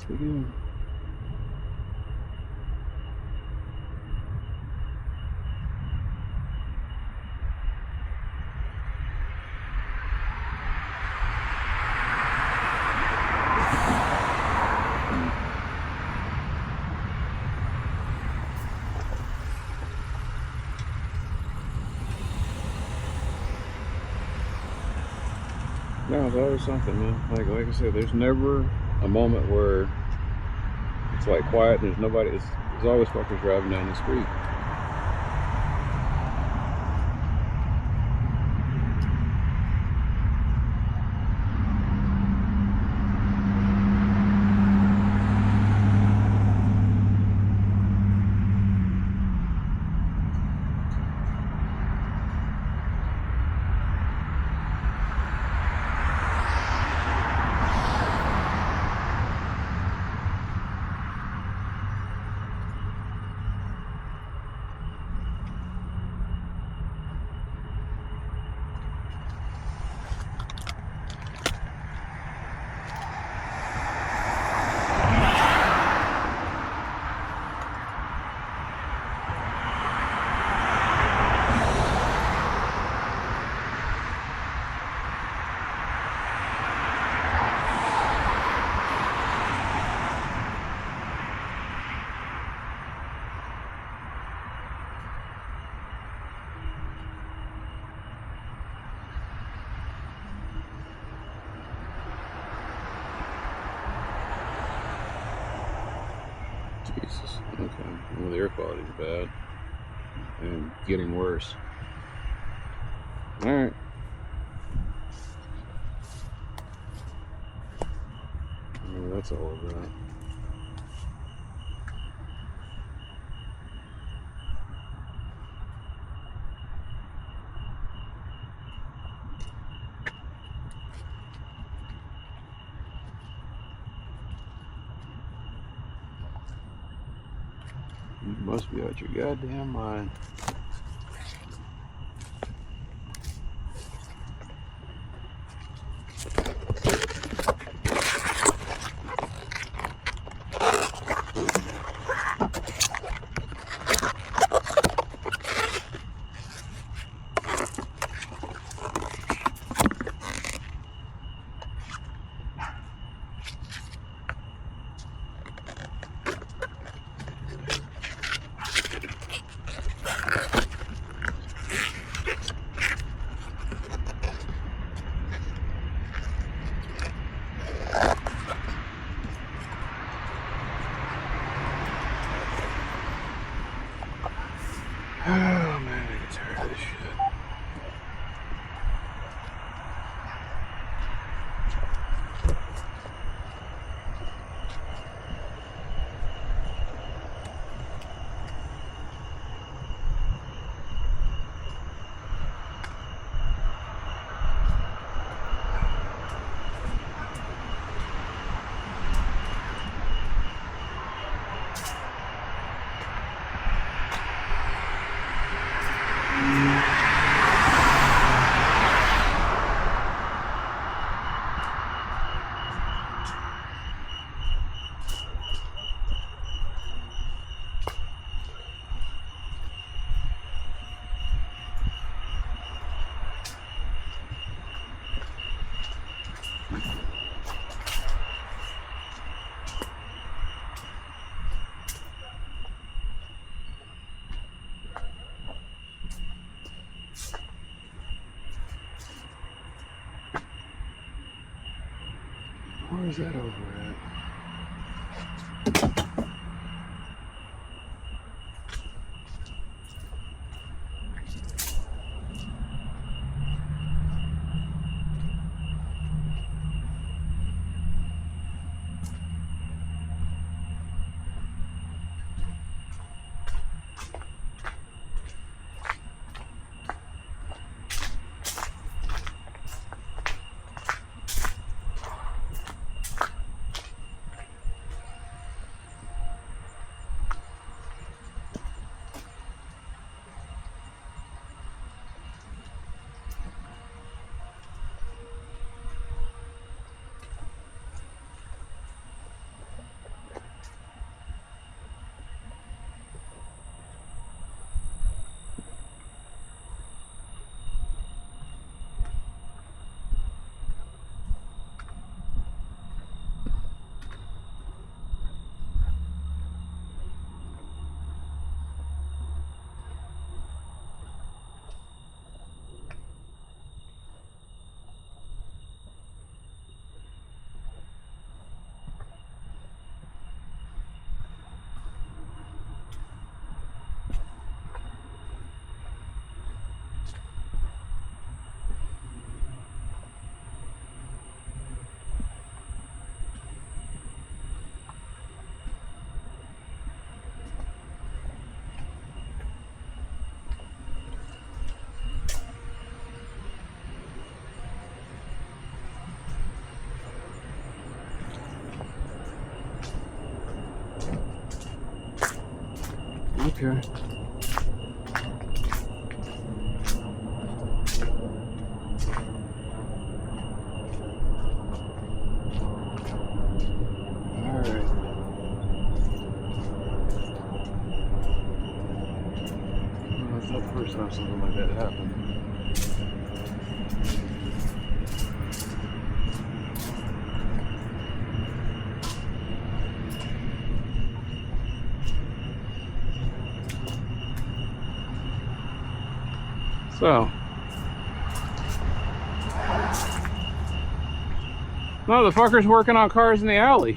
we do. No, it's always something, man. Like I said, there's never a moment where it's like quiet. There's nobody. There's always fuckers driving down the street. Jesus. Okay. Well, the air quality is bad and getting worse. All right. Well, that's all of that. You must be out your goddamn mind. Oh man, I get tired of this shit. Where's that over at? Okay. That's not the first time something like that happened. So, no, the fucker's working on cars in the alley.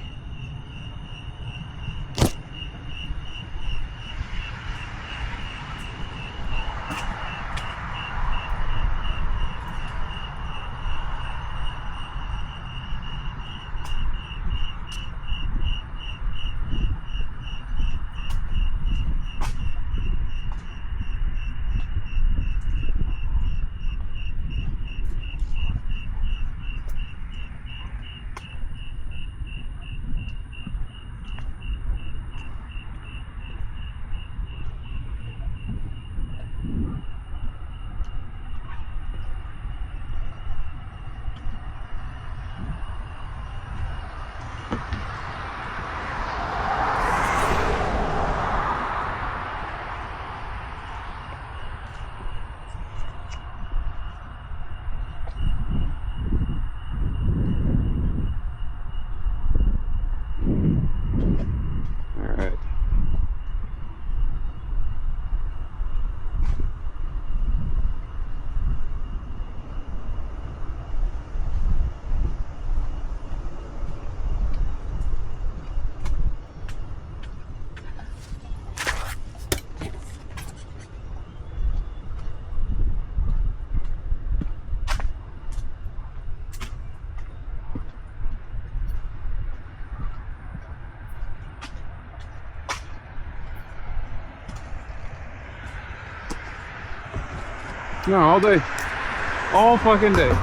No, all day. All fucking day.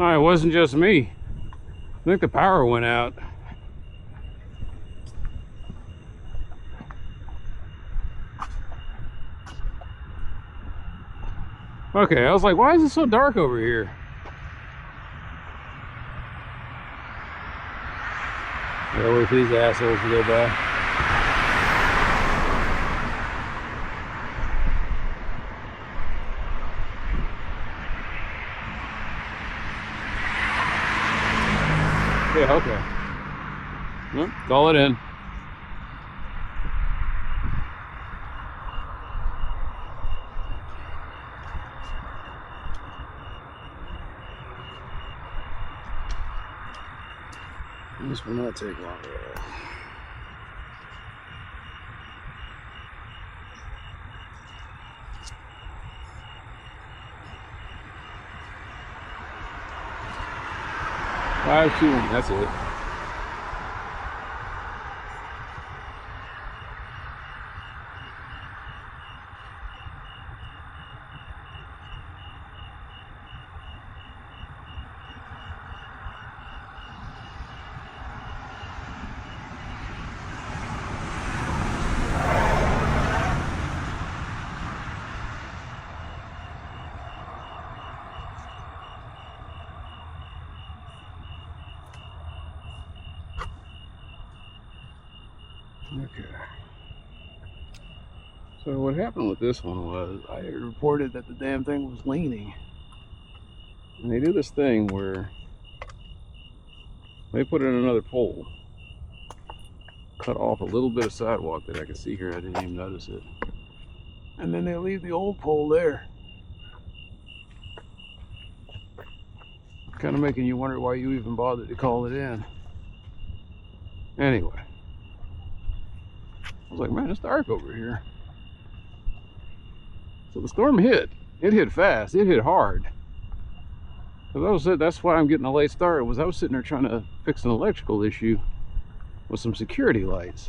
Oh, it wasn't just me. I think the power went out. Okay, I was like, why is it so dark over here? Gotta wait for these assholes to go by. Yeah, okay. Well, call it in. This will not take long at all. Five, two, one. That's it. Okay. So what happened with this one was I reported that the damn thing was leaning. And they do this thing where they put in another pole, cut off a little bit of sidewalk that I can see here. I didn't even notice it. And then they leave the old pole there. Kind of making you wonder why you even bothered to call it in. Anyway. I was like, man, it's dark over here. So the storm hit. It hit fast. It hit hard. That's why I'm getting a late start. I was sitting there trying to fix an electrical issue with some security lights.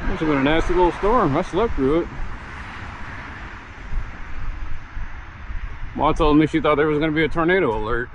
Must have been a nasty little storm. I slept through it. Ma told me she thought there was going to be a tornado alert.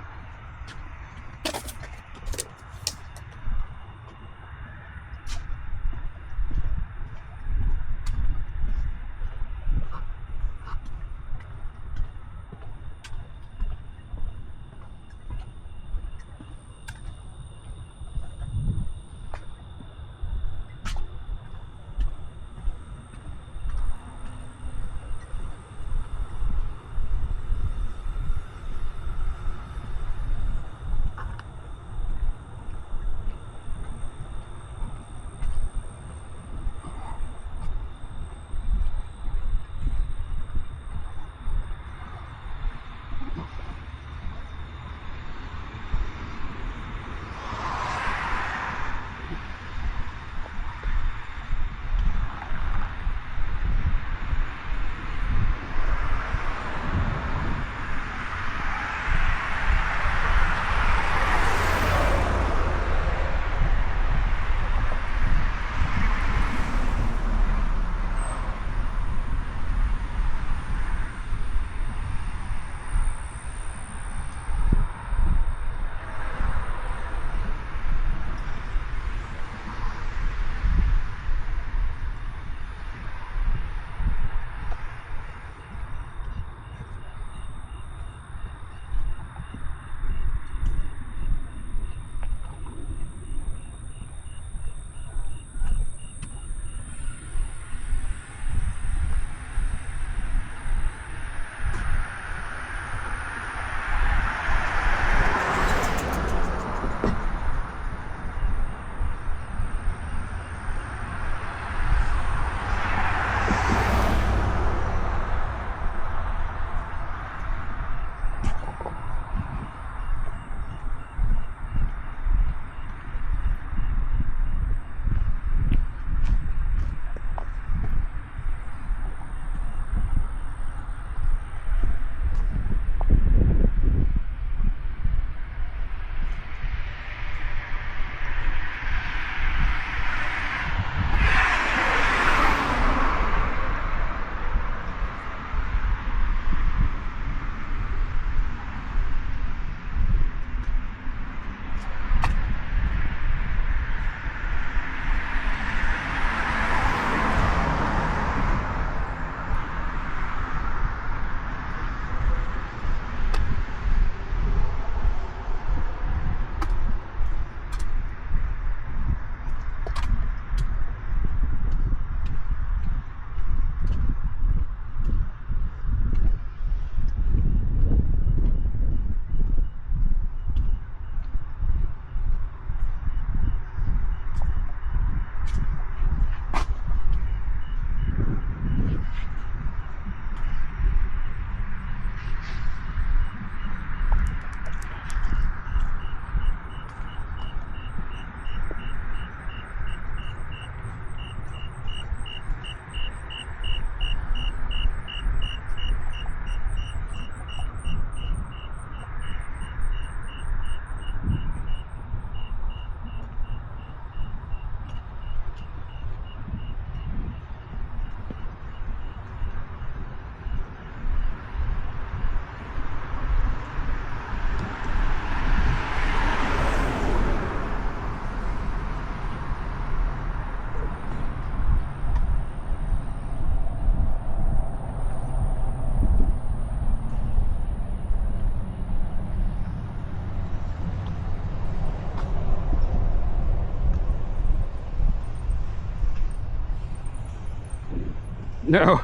No,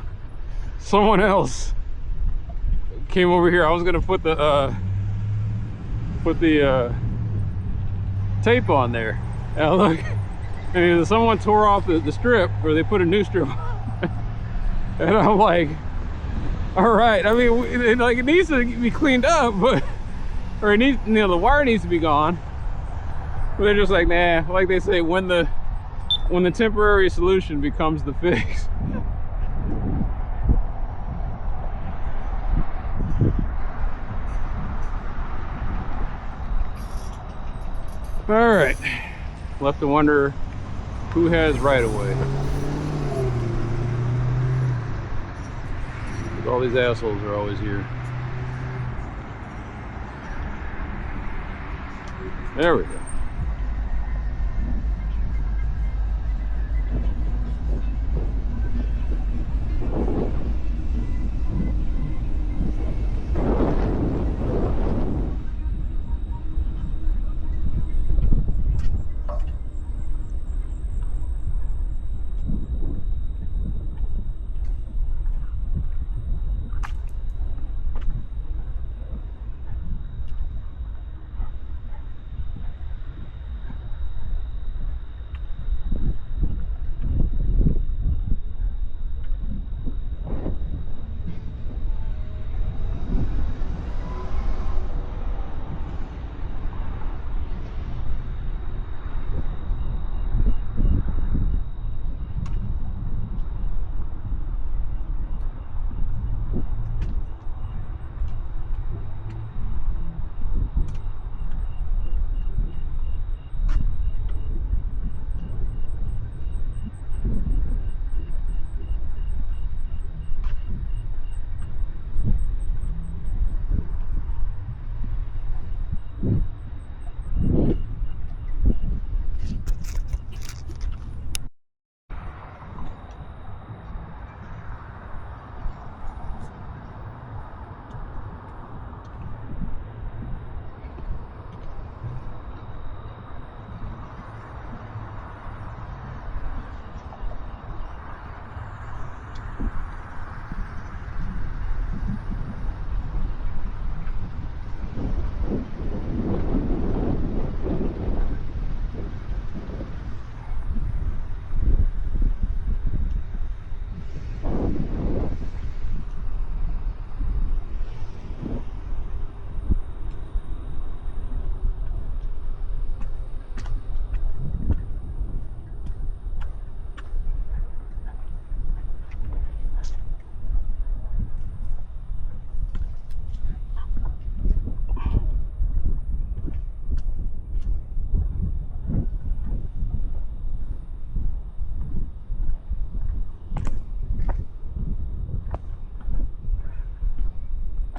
someone else came over here. I was gonna put the tape on there. Now look, and someone tore off the strip, or they put a new strip on. And I'm like, all right. I mean, it needs to be cleaned up, but or it needs, the wire needs to be gone. But they're just like, nah. Like they say, when the temporary solution becomes the fix. All right, left to wonder who has right of way. All these assholes are always here. There we go.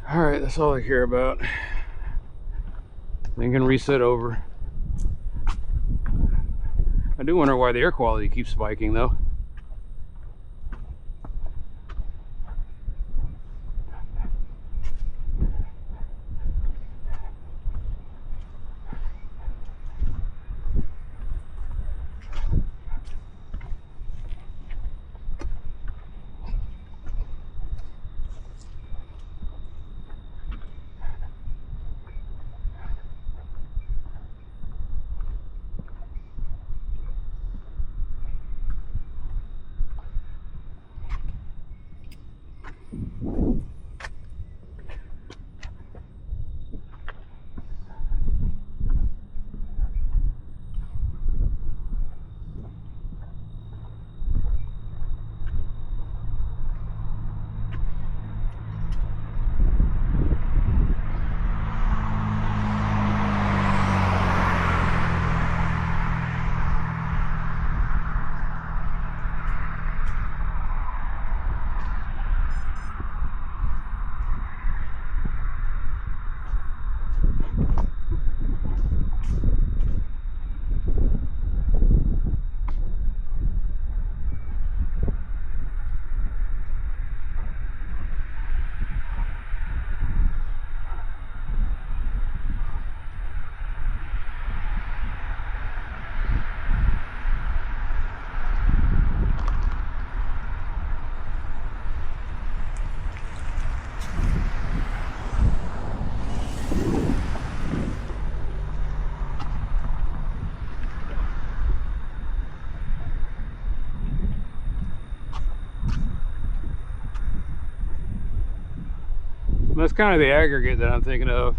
All right, that's all I care about. Then can reset over. I do wonder why the air quality keeps spiking though. kind of the aggregate that I'm thinking of.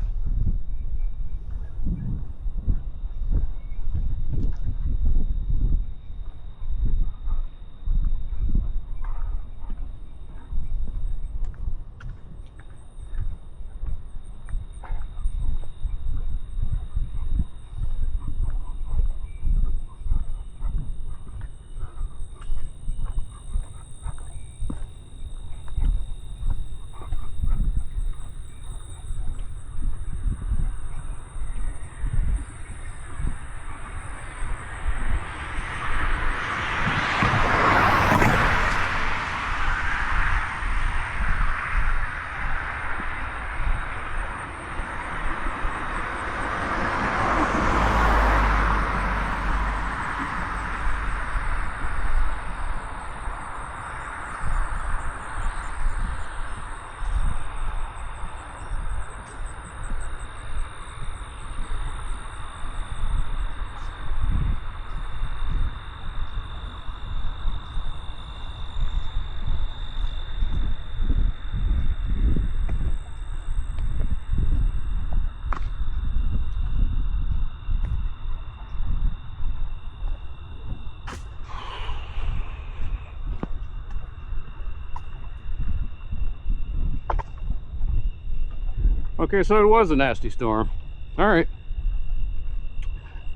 Okay, so it was a nasty storm. All right.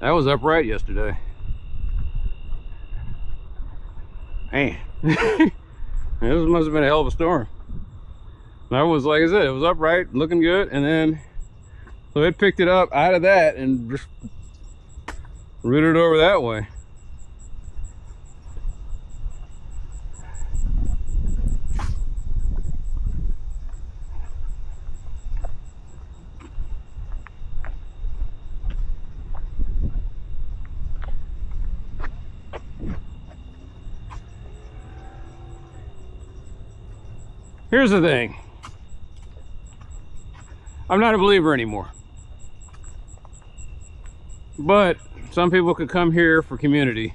That was upright yesterday. Man. This must have been a hell of a storm. That was, like I said, it was upright, looking good, and then so it picked it up out of that and just rooted over that way. Here's the thing. I'm not a believer anymore. But some people could come here for community.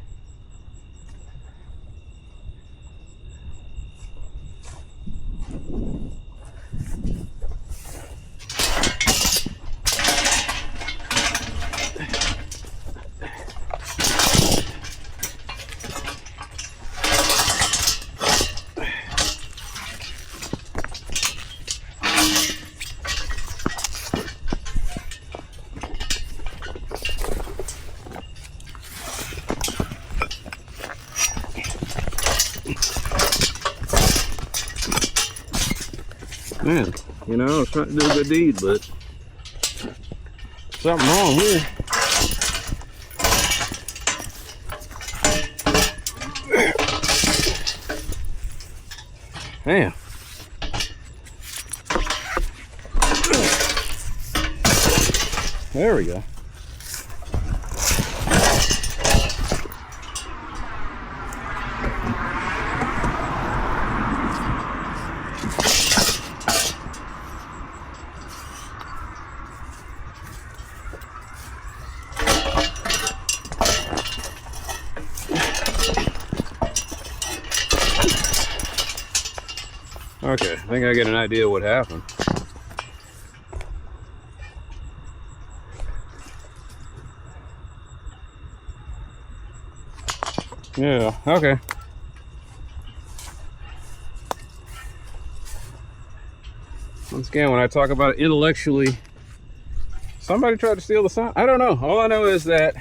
Man, you know, I was trying to do a good deed, but something wrong here. Man. There we go. Okay, I think I get an idea what happened. Yeah, okay. Once again, when I talk about it intellectually, somebody tried to steal the sign. I don't know. All I know is that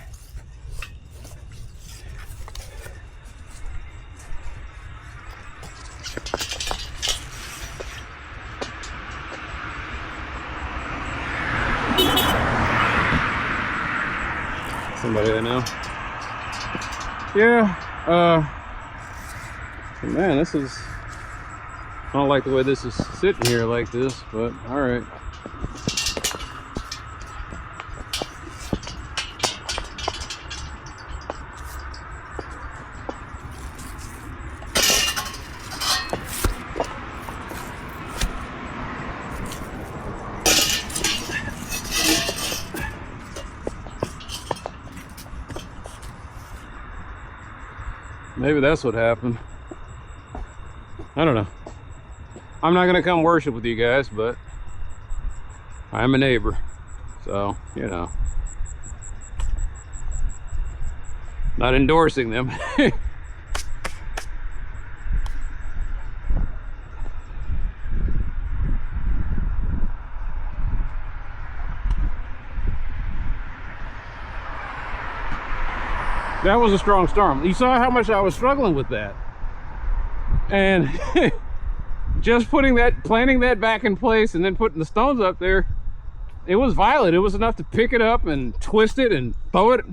somebody I know. Yeah, man, this is, I don't like the way this is sitting here like this, but all right. Maybe that's what happened. I don't know. I'm not gonna come worship with you guys, but I'm a neighbor, so, you know, not endorsing them. That was a strong storm. You saw how much I was struggling with that. And just planting that back in place and then putting the stones up there, it was violent. It was enough to pick it up and twist it and throw it.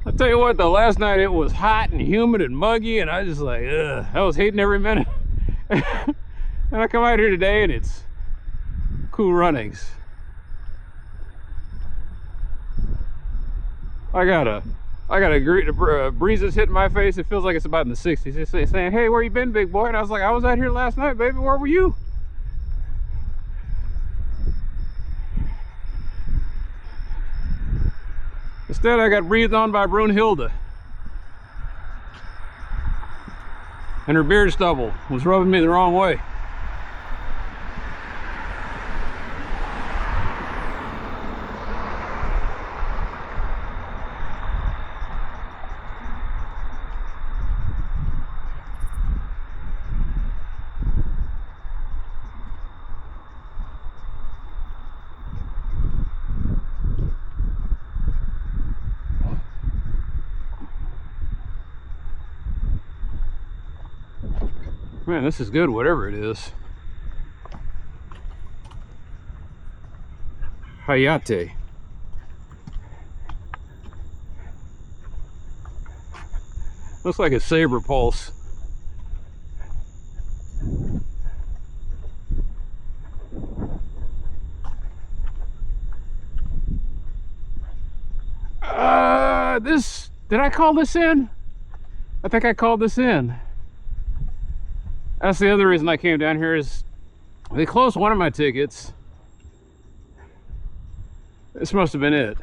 I'll tell you what, though, last night it was hot and humid and muggy, and I was just like, ugh, I was hating every minute. And I come out here today and it's cool runnings. I got a breeze that's hitting my face. It feels like it's about in the 60s. It's saying, hey, where you been, big boy? And I was like, I was out here last night, baby. Where were you? Instead, I got breathed on by Brunhilde. And her beard stubble was rubbing me the wrong way. Man, this is good, whatever it is. Hayate. Looks like a saber pulse. Did I call this in? I think I called this in. That's the other reason I came down here, is they closed one of my tickets. This must have been it.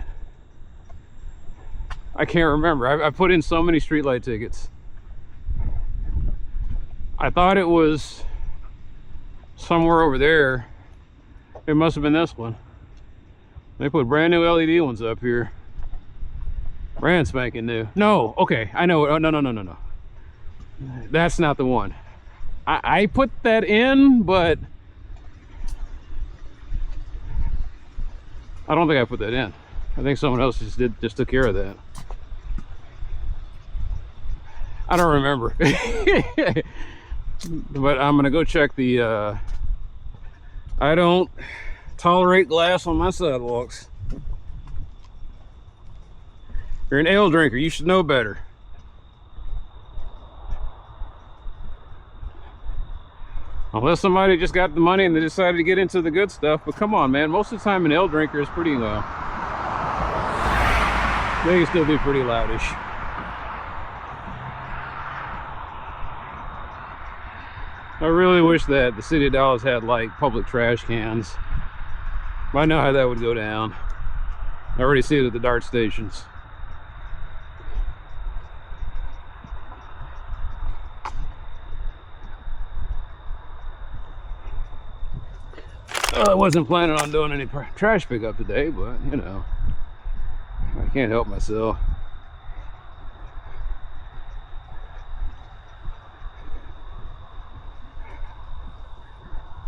I can't remember. I put in so many streetlight tickets. I thought it was somewhere over there. It must have been this one. They put brand new LED ones up here. Brand spanking new. No, okay, I know. Oh, no. That's not the one. I put that in, but I don't think I put that in. I think someone else just took care of that. I don't remember. But I'm gonna go check the I don't tolerate glass on my sidewalks. You're an ale drinker, you should know better. Unless somebody just got the money and they decided to get into the good stuff. But come on, man, most of the time an ale drinker is pretty low. They can still be pretty loudish. I really wish that the city of Dallas had like public trash cans. I know how that would go down. I already see it at the DART stations. Well, I wasn't planning on doing any trash pickup today, but you know, I can't help myself.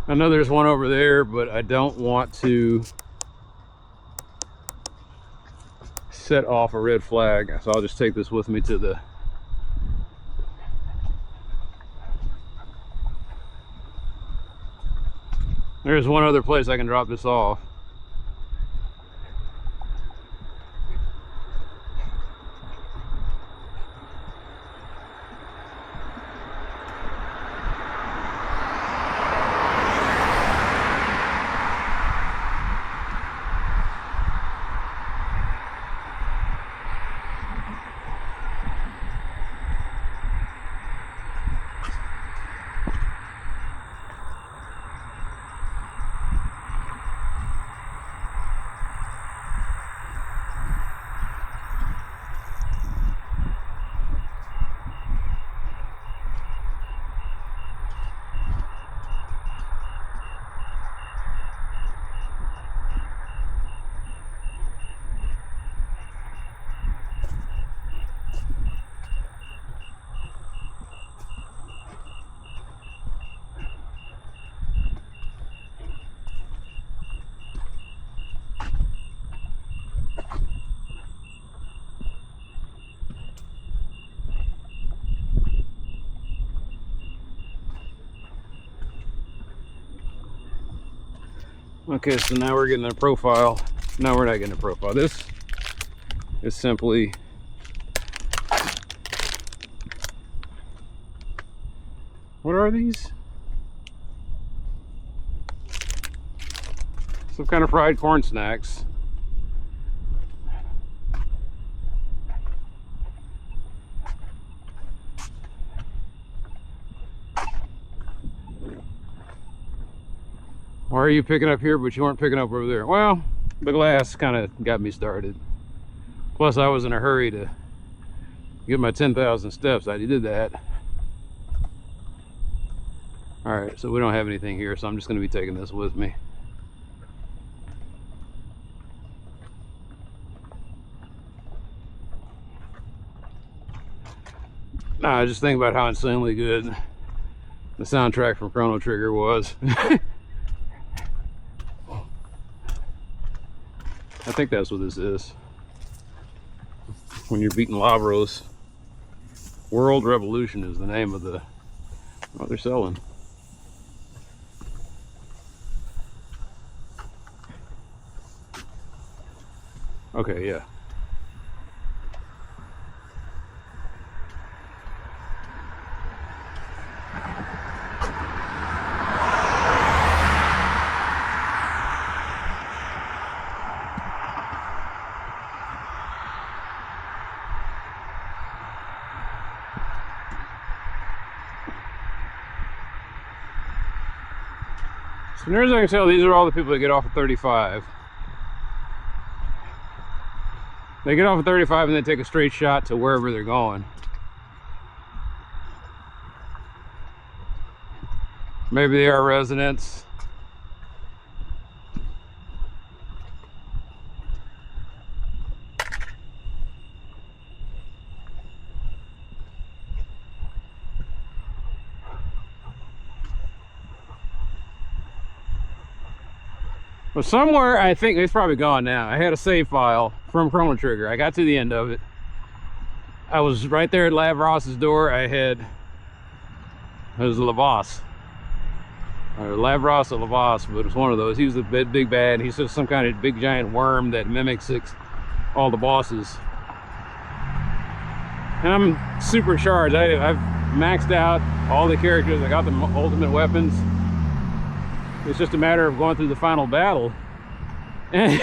I know there's one over there, but I don't want to set off a red flag, so I'll just take this with me to the There's one other place I can drop this off. Okay, so now we're getting a profile. No, we're not getting a profile. This is simply what are these? Some kind of fried corn snacks. Why are you picking up here but you weren't picking up over there? Well, the glass kind of got me started. Plus I was in a hurry to get my 10,000 steps. I did that. All right, so we don't have anything here, so I'm just going to be taking this with me. Nah, I just think about how insanely good the soundtrack from Chrono Trigger was. I think that's what this is. When you're beating Lavros. World Revolution is the name of the what they're selling. Okay, yeah. So near as I can tell, these are all the people that get off of 35. They get off of 35 and they take a straight shot to wherever they're going. Maybe they are residents. But somewhere, I think it's probably gone now. I had a save file from Chrono Trigger. I got to the end of it. I was right there at Lavros's door. It was Lavos. Or Lavros or Lavos, but it was one of those. He was the big bad. He's just some kind of big giant worm that mimics all the bosses. And I'm supercharged. I've maxed out all the characters. I got the ultimate weapons. It's just a matter of going through the final battle. And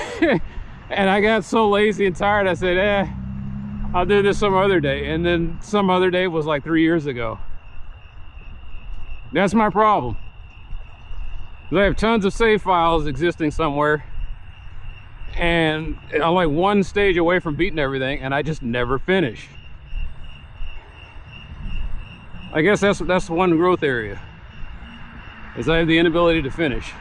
I got so lazy and tired, I said, I'll do this some other day. And then some other day was like 3 years ago. That's my problem. I have tons of save files existing somewhere. And I'm like one stage away from beating everything, and I just never finish. I guess that's one growth area. Is I have the inability to finish.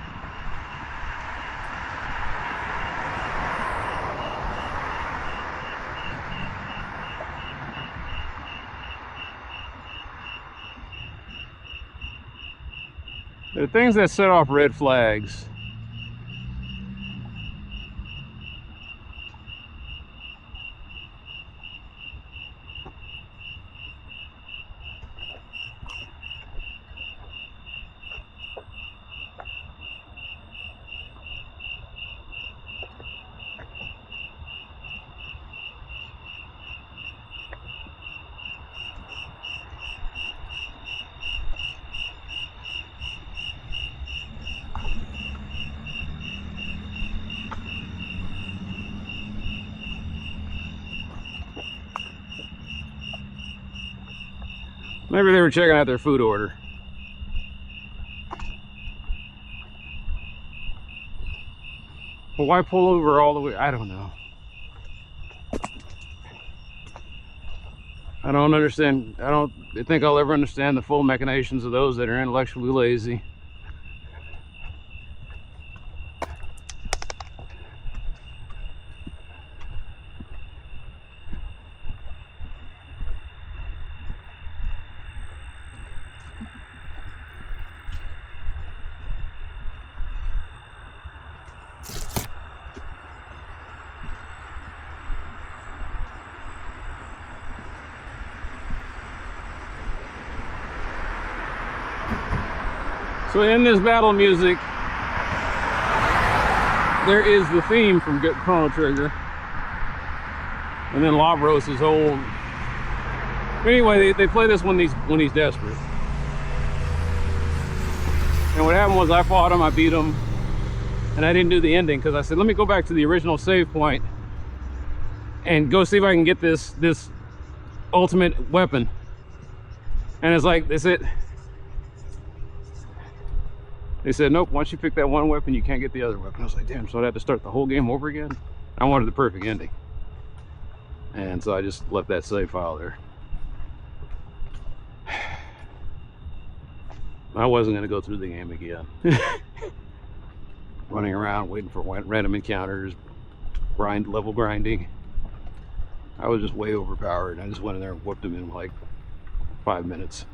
There are things that set off red flags. Maybe they were checking out their food order. Well, why pull over all the way? I don't know. I don't understand. I don't think I'll ever understand the full machinations of those that are intellectually lazy. So in this battle music, there is the theme from Chrono Trigger. And then Labros is old. Anyway, they play this when he's desperate. And what happened was I fought him, I beat him, and I didn't do the ending because I said, let me go back to the original save point and go see if I can get this ultimate weapon. And it's like, they said, nope, once you pick that one weapon, you can't get the other weapon. I was like, damn, so I'd have to start the whole game over again? I wanted the perfect ending. And so I just left that save file there. I wasn't going to go through the game again. Running around, waiting for random encounters, level grinding. I was just way overpowered. I just went in there and whooped him in like 5 minutes.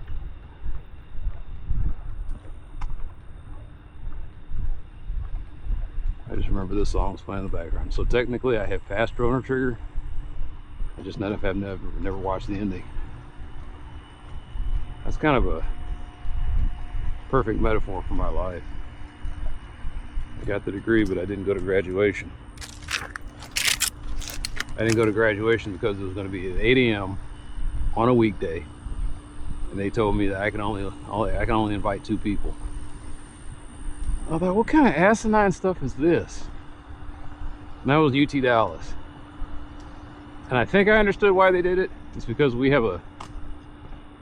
I just remember this song was playing in the background. So technically I have passed Chrono Trigger. I just have never watched the ending. That's kind of a perfect metaphor for my life. I got the degree, but I didn't go to graduation. I didn't go to graduation because it was going to be at 8 a.m. on a weekday, and they told me that I can only invite 2 people. I thought, what kind of asinine stuff is this? And that was UT Dallas. And I think I understood why they did it. It's because we have a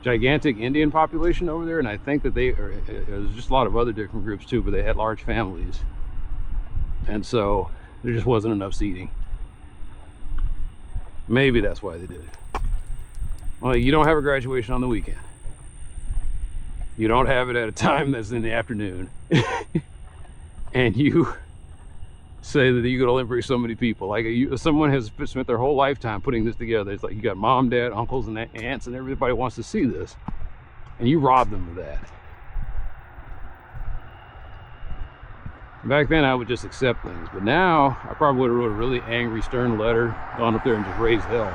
gigantic Indian population over there, and I think that there's just a lot of other different groups too, but they had large families. And so there just wasn't enough seating. Maybe that's why they did it. Well, you don't have a graduation on the weekend. You don't have it at a time that's in the afternoon. And you say that you could only bring so many people. Like someone has spent their whole lifetime putting this together. It's like you got mom, dad, uncles, and aunts, and everybody wants to see this, and you rob them of that. Back then I would just accept things, but now I probably would have wrote a really angry, stern letter, gone up there and just raised hell.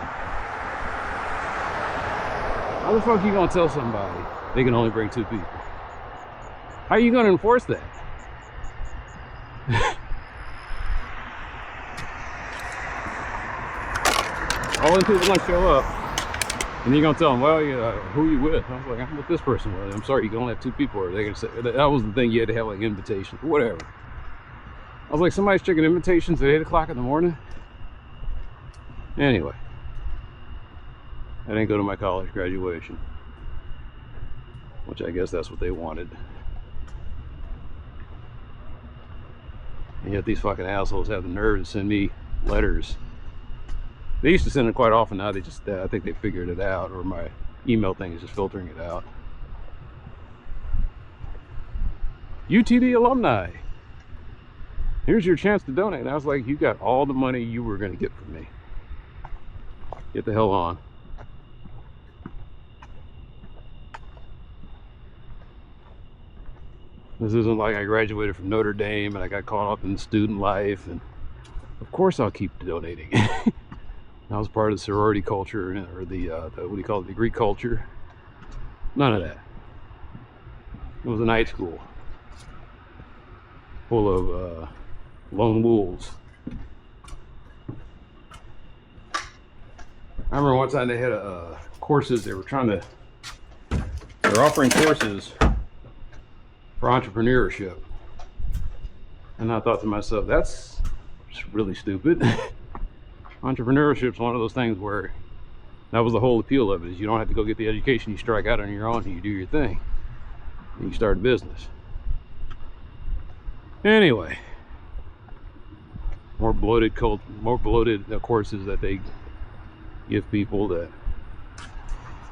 How the fuck are you gonna tell somebody they can only bring 2 people? How are you gonna enforce that? All the people gonna show up, and you're gonna tell them, well, who are you with? I was like, I'm with this person. Well, I'm sorry, you can only have 2 people. Or they're gonna say that was the thing, you had to have like invitations, whatever. I was like, somebody's checking invitations at 8 o'clock in the morning. Anyway, I didn't go to my college graduation, which I guess that's what they wanted. And yet these fucking assholes have the nerve to send me letters. They used to send it quite often. Now they just, I think they figured it out, or my email thing is just filtering it out. UTD alumni, here's your chance to donate. And I was like, you got all the money you were going to get from me. Get the hell on. This isn't like I graduated from Notre Dame and I got caught up in student life, and of course I'll keep donating. I was part of the sorority culture, or the what do you call it, the Greek culture. None of that. It was a night school full of lone wolves. I remember one time they had courses. They were offering courses for entrepreneurship, and I thought to myself, that's just really stupid. Entrepreneurship is one of those things where that was the whole appeal of it, is you don't have to go get the education. You strike out on your own and you do your thing, and you start a business. Anyway, more bloated courses that they give people that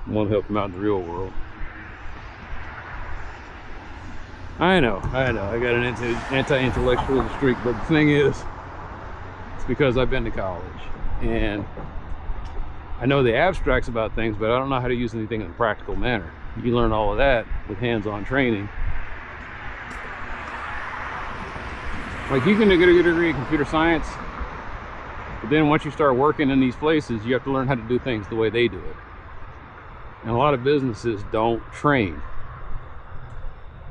won't help them out in the real world. I know, I got an anti-intellectual streak, but the thing is, it's because I've been to college, and I know the abstracts about things, but I don't know how to use anything in a practical manner. You learn all of that with hands-on training. Like, you can get a degree in computer science, but then once you start working in these places, you have to learn how to do things the way they do it. And a lot of businesses don't train.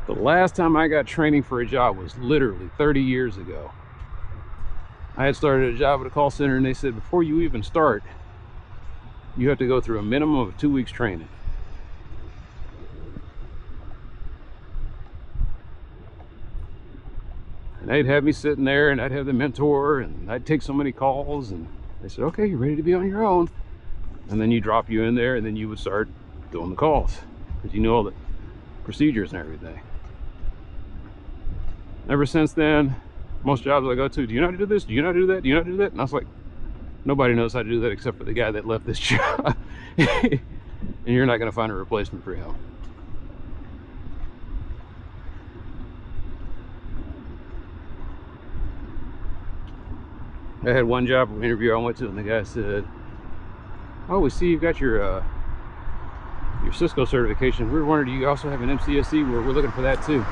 The last time I got training for a job was literally 30 years ago. I had started a job at a call center, and they said before you even start, you have to go through a minimum of 2 weeks training. And they'd have me sitting there, and I'd have the mentor, and I'd take so many calls, and they said, okay, you're ready to be on your own. And then you drop you in there, and then you would start doing the calls because you know all the procedures and everything. Ever since then, most jobs I go to, do you know how to do this? Do you know how to do that? Do you know how to do that? And I was like, nobody knows how to do that except for the guy that left this job. And you're not going to find a replacement for him. I had one job interview I went to, and the guy said, oh, we see you've got your Cisco certification. We were wondering, do you also have an MCSE? We're looking for that too.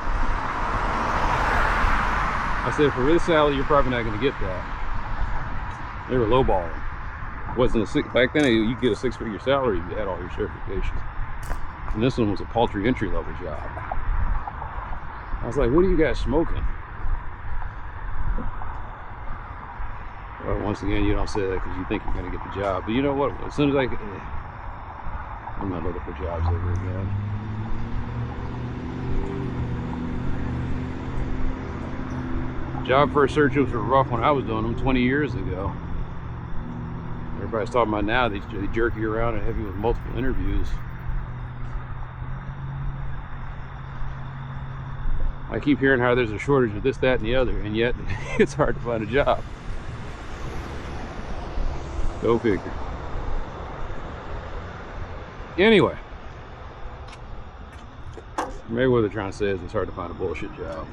I said, for this salary, you're probably not going to get that. They were lowballing. Back then, you could get a 6-figure salary if you had all your certifications. And this one was a paltry entry-level job. I was like, what are you guys smoking? Well, once again, you don't say that because you think you're going to get the job. But you know what? As soon as I'm not looking for jobs ever again. Job first searches were rough when I was doing them 20 years ago. Everybody's talking about now, they jerk you around and have you with multiple interviews. I keep hearing how there's a shortage of this, that, and the other, and yet it's hard to find a job. Go figure. Anyway, maybe what they're trying to say is it's hard to find a bullshit job.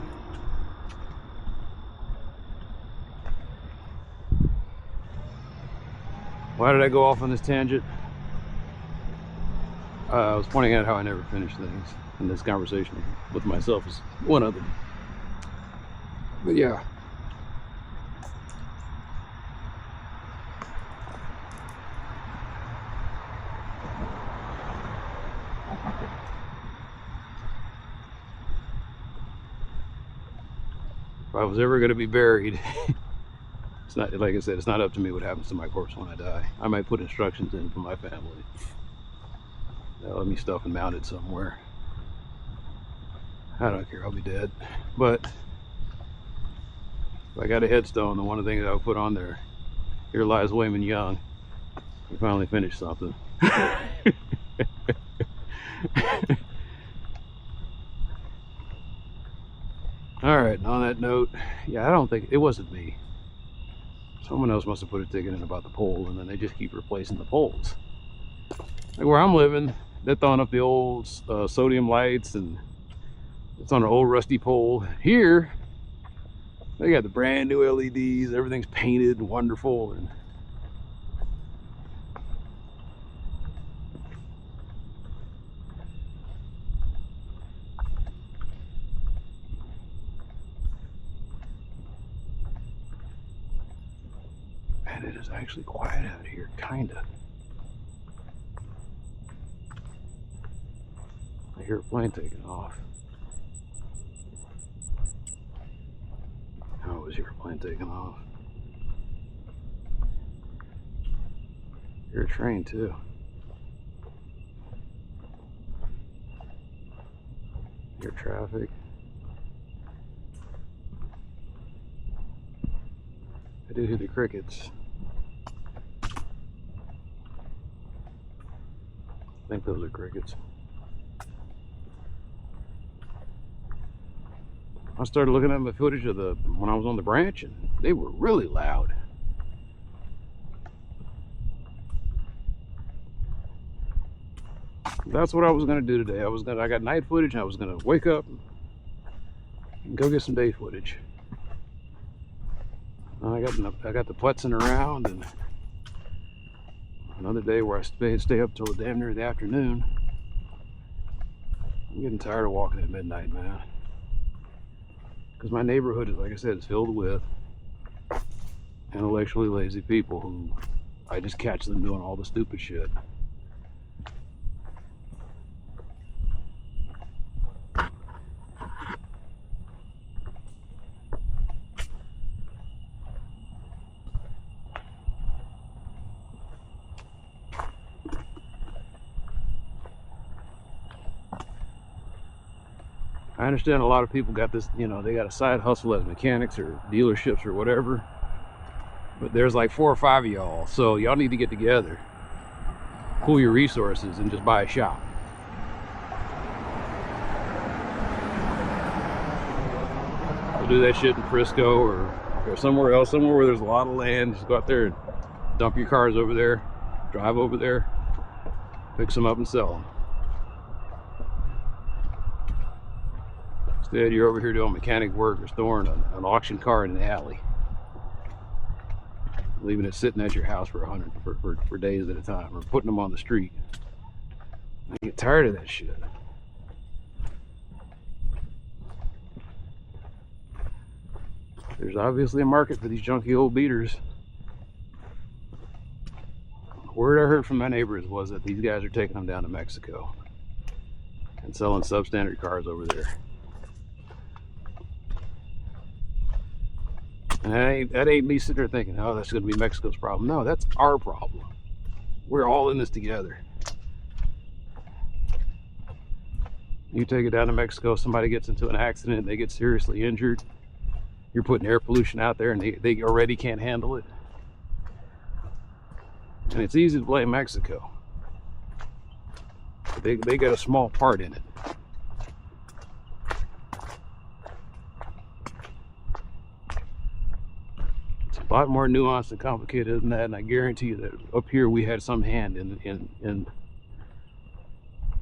Why did I go off on this tangent? I was pointing out how I never finish things, and this conversation with myself is one of them. But yeah. If I was ever going to be buried, it's not, like I said, it's not up to me what happens to my corpse when I die. I might put instructions in for my family. They'll let me stuff and mount it somewhere. I don't care, I'll be dead. But if I got a headstone, the one thing that I'll put on there, here lies Wayman Young. He finally finished something. All right, and on that note, yeah, I don't think, it wasn't me. Someone else must have put a ticket in about the pole, and then they just keep replacing the poles. Like where I'm living, they're throwing up the old sodium lights, and it's on an old rusty pole. Here, they got the brand new LEDs, everything's painted and wonderful. And it is actually quiet out here, kinda. I hear a plane taking off. I always hear a plane taking off. Hear a train too. Hear traffic. I do hear the crickets. I think those are crickets. I started looking at my footage of when I was on the branch, and they were really loud. That's what I was going to do today. I got night footage, and I was going to wake up and go get some day footage. I got the putzing around, and another day where I stay up till damn near the afternoon. I'm getting tired of walking at midnight, man. Because my neighborhood, like I said, is filled with intellectually lazy people who I just catch them doing all the stupid shit. I understand a lot of people got this, you know, they got a side hustle as mechanics or dealerships or whatever. But there's like 4 or 5 of y'all, so y'all need to get together, pool your resources, and just buy a shop. We'll do that shit in Frisco or somewhere else, somewhere where there's a lot of land. Just go out there and dump your cars over there, drive over there, pick some up and sell them. Instead, you're over here doing mechanic work or storing an auction car in an alley, leaving it sitting at your house for days at a time, or putting them on the street. I get tired of that shit. There's obviously a market for these junky old beaters. The word I heard from my neighbors was that these guys are taking them down to Mexico and selling substandard cars over there. And that ain't me sitting there thinking, oh, that's going to be Mexico's problem. No, that's our problem. We're all in this together. You take it down to Mexico, somebody gets into an accident, they get seriously injured. You're putting air pollution out there, and they already can't handle it. And it's easy to blame Mexico. But they got a small part in it. It's a lot more nuanced and complicated than that, and I guarantee you that up here we had some hand in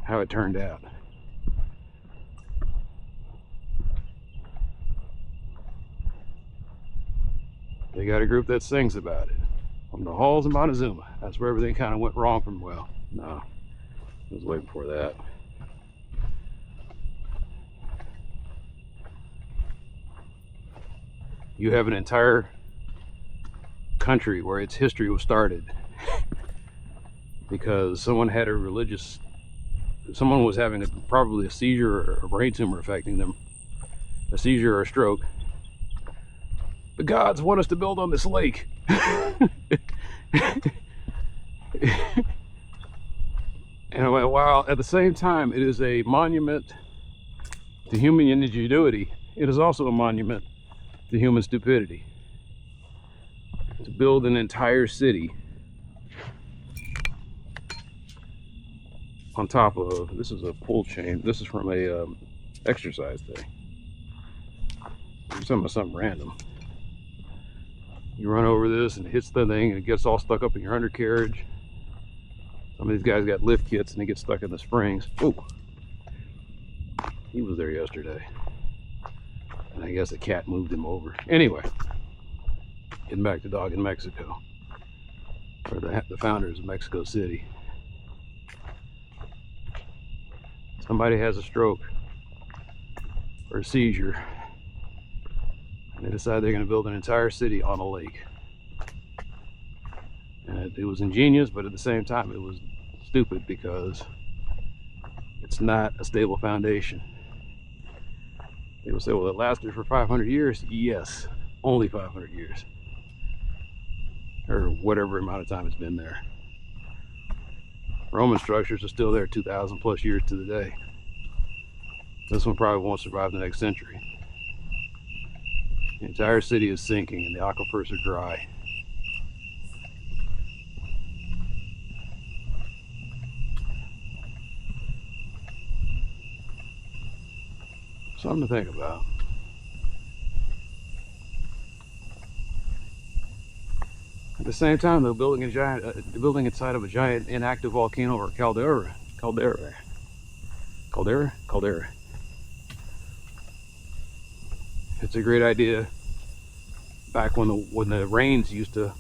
how it turned out. They got a group that sings about it. From the halls in Montezuma. That's where everything kind of went wrong from, well, no. It was way before that. You have an entire country where its history was started because someone had a religious, someone was having probably a seizure or a brain tumor affecting them, a seizure or a stroke. The gods want us to build on this lake. And while at the same time it is a monument to human ingenuity, it is also a monument to human stupidity. To build an entire city on top of, this is a pull chain, this is from a exercise thing. I'm talking about something random. You run over this and it hits the thing and it gets all stuck up in your undercarriage. Some of these guys got lift kits and they get stuck in the springs. Oh, he was there yesterday. And I guess a cat moved him over. Anyway, getting back to Dog in Mexico. Or the founders of Mexico City. Somebody has a stroke or a seizure. They decided they're going to build an entire city on a lake. And it was ingenious, but at the same time it was stupid because it's not a stable foundation. People say, well, it lasted for 500 years. Yes, only 500 years. Or whatever amount of time it's been there. Roman structures are still there 2,000 plus years to the day. This one probably won't survive the next century. The entire city is sinking and the aquifers are dry. Something to think about. At the same time, they're building building inside of a giant inactive volcano or caldera. It's a great idea back when the rains used to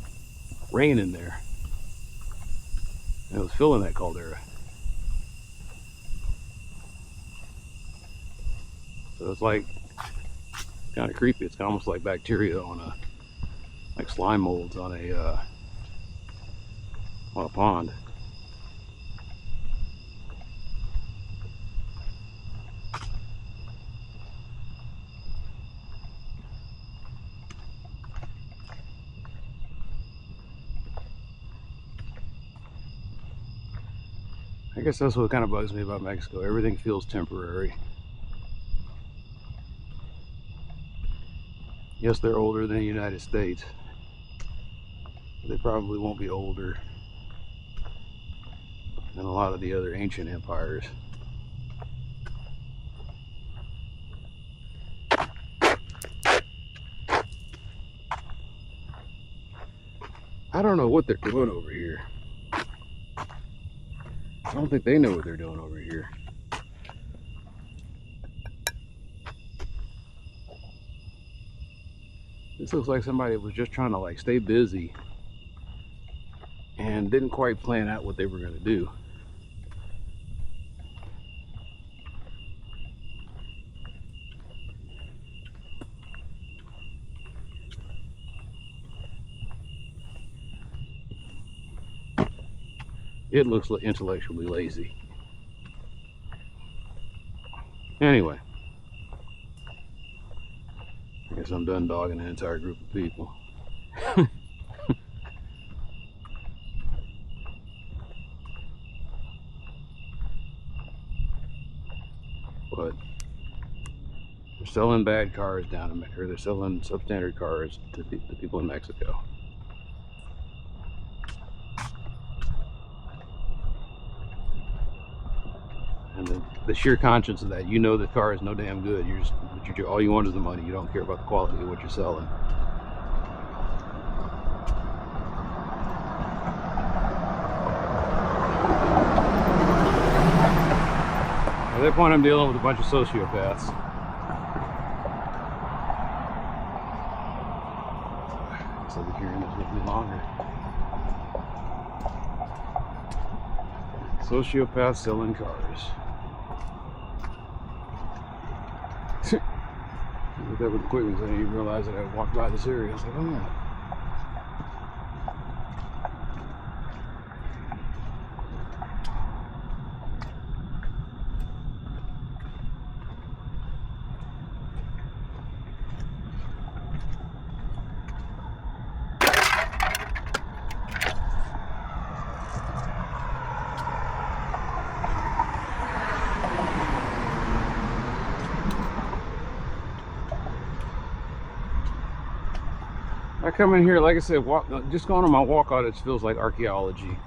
rain in there. And it was filling that caldera. So it's like kind of creepy. It's almost like bacteria on a, like slime molds on a pond. I guess that's what kind of bugs me about Mexico. Everything feels temporary. Yes, they're older than the United States. They probably won't be older than a lot of the other ancient empires. I don't know what they're doing over here. I don't think they know what they're doing over here. This looks like somebody was just trying to like stay busy and didn't quite plan out what they were going to do. It looks like intellectually lazy. Anyway, I guess I'm done dogging an entire group of people. But they're selling bad cars down in Mexico. They're selling substandard cars to the people in Mexico. And the sheer conscience of that, you know the car is no damn good. All you want is the money. You don't care about the quality of what you're selling. At that point, I'm dealing with a bunch of sociopaths. I guess I'll be carrying this with me longer. Sociopaths selling cars. With that with the quickness, I didn't even realize that I walked by this area. I was like, oh yeah. I come in here, like I said, just going on my walk out, it feels like archaeology.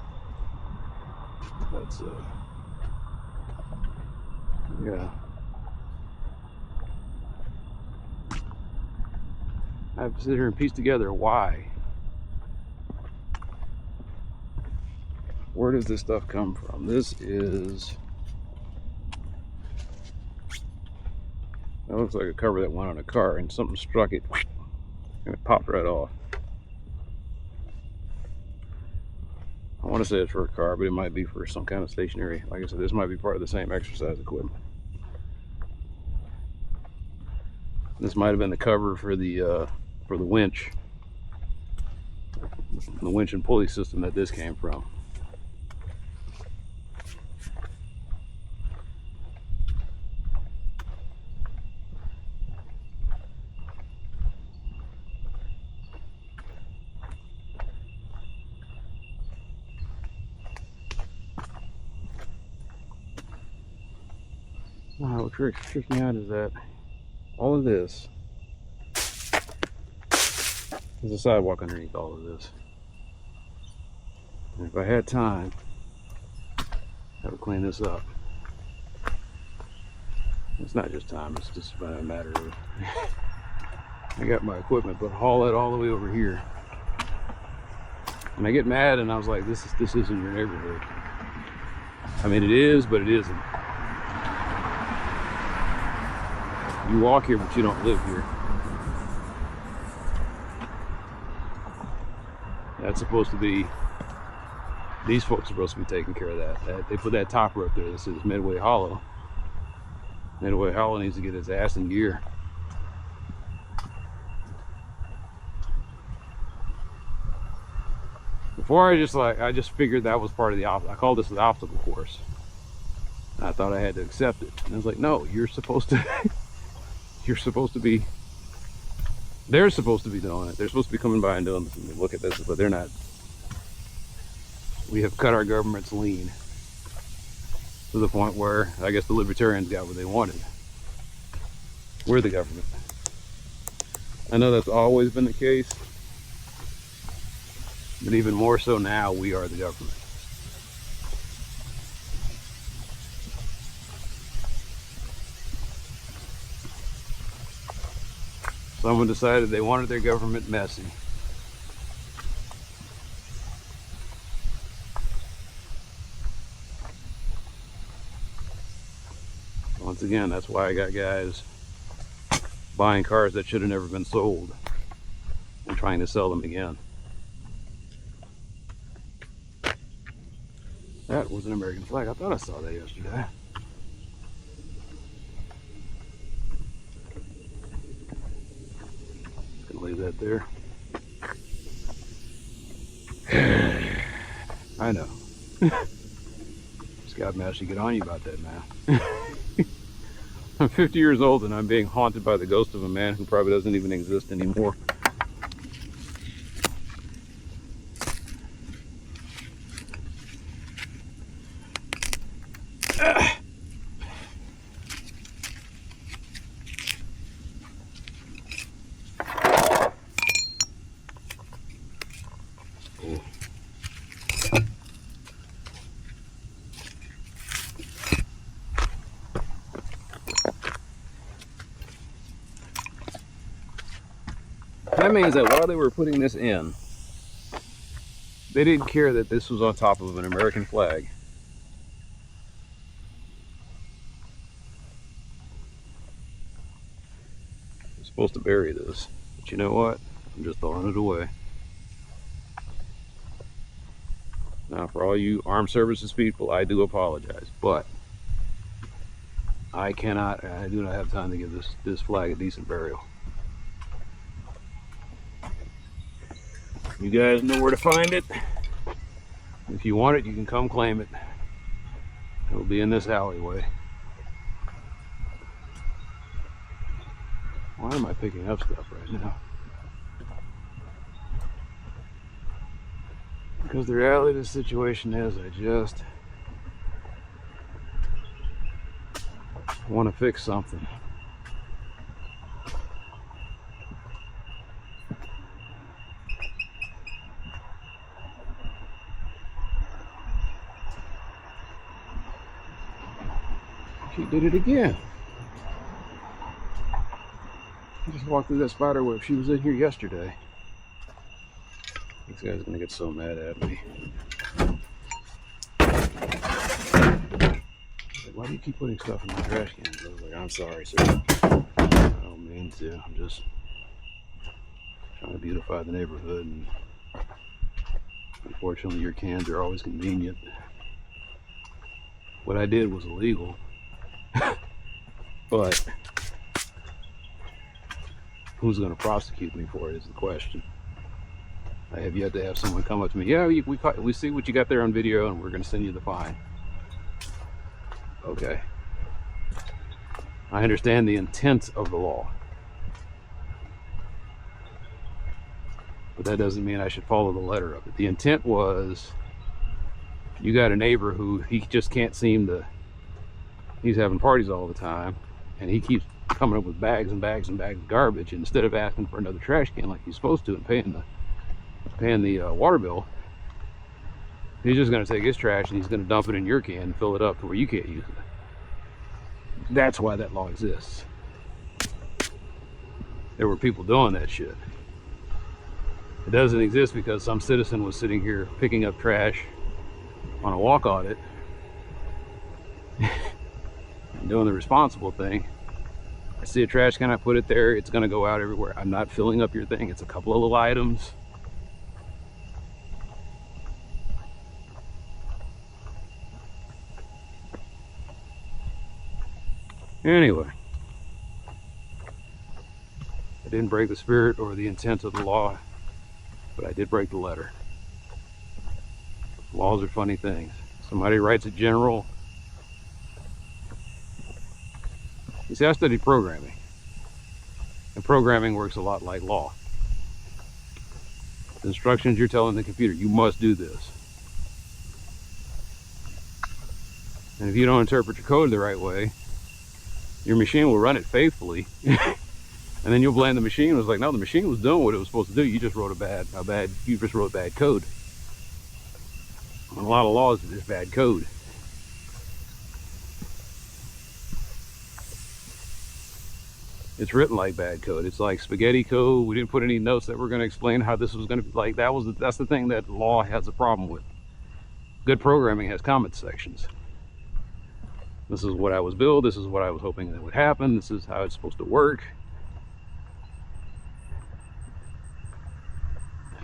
That's yeah. I have to sit here and piece together why. Where does this stuff come from? This is, that looks like a cover that went on a car and something struck it and it popped right off. I want to say it's for a car, but it might be for some kind of stationary. Like I said, this might be part of the same exercise equipment. This might have been the cover for the winch, the winch and pulley system that this came from. Wow, what tricks me out is that all of this, there's a sidewalk underneath all of this. And if I had time, I would clean this up. It's not just time, it's just a matter of I got my equipment, but haul it all the way over here. And I get mad and I was like, this isn't your neighborhood. I mean, it is, but it isn't. You walk here, but you don't live here. That's supposed to be, these folks are supposed to be taking care of that. They put that topper up there that says Midway Hollow. Midway Hollow needs to get its ass in gear. Before I just figured that was part of the I called this the obstacle course. I thought I had to accept it. And I was like, no, you're supposed to you're supposed to be, they're supposed to be doing it. They're supposed to be coming by and doing this and look at this, but they're not. We have cut our governments lean to the point where I guess the libertarians got what they wanted. We're the government. I know that's always been the case, but even more so now, we are the government. Someone decided they wanted their government messy. Once again, that's why I got guys buying cars that should have never been sold and trying to sell them again. That was an American flag. I thought I saw that yesterday. Just gonna leave that there. I know. Scout Master should get on you about that, man. I'm 50 years old and I'm being haunted by the ghost of a man who probably doesn't even exist anymore. That means that while they were putting this in, they didn't care that this was on top of an American flag. I'm supposed to bury this, but you know what? I'm just throwing it away. Now, for all you armed services people, I do apologize, but I do not have time to give this flag a decent burial. You guys know where to find it. If you want it, you can come claim it. It'll be in this alleyway. Why am I picking up stuff right now? Because the reality of the situation is I just want to fix something. She did it again. I just walked through that spider web. She was in here yesterday. This guy's gonna get so mad at me. Like, why do you keep putting stuff in my trash cans? I was like, I'm sorry, sir. I don't mean to. I'm just trying to beautify the neighborhood, and unfortunately your cans are always convenient. What I did was illegal. But who's going to prosecute me for it is the question. I have yet to have someone come up to me. Yeah, we see what you got there on video, and we're going to send you the fine. Okay. I understand the intent of the law, but that doesn't mean I should follow the letter of it. The intent was, you got a neighbor who he just can't seem to. He's having parties all the time, and he keeps coming up with bags and bags and bags of garbage, and instead of asking for another trash can like he's supposed to and paying the water bill, he's just going to take his trash and he's going to dump it in your can and fill it up to where you can't use it. That's why that law exists. There were people doing that shit. It doesn't exist because some citizen was sitting here picking up trash on a walk audit doing the responsible thing. I see a trash can, I put it there, it's gonna go out everywhere. I'm not filling up your thing. It's a couple of little items. Anyway, I didn't break the spirit or the intent of the law, but I did break the letter. Laws are funny things. Somebody writes a general. You see, I studied programming, and programming works a lot like law. The instructions you're telling the computer, you must do this. And if you don't interpret your code the right way, your machine will run it faithfully, And then you'll blame the machine. It was like, no, the machine was doing what it was supposed to do. You just wrote you just wrote bad code. And a lot of laws are just bad code. It's written like bad code. It's like spaghetti code. We didn't put any notes that were going to explain how this was going to be. Like that's the thing that law has a problem with. Good programming has comment sections. This is what I was built. This is what I was hoping that would happen. This is how it's supposed to work.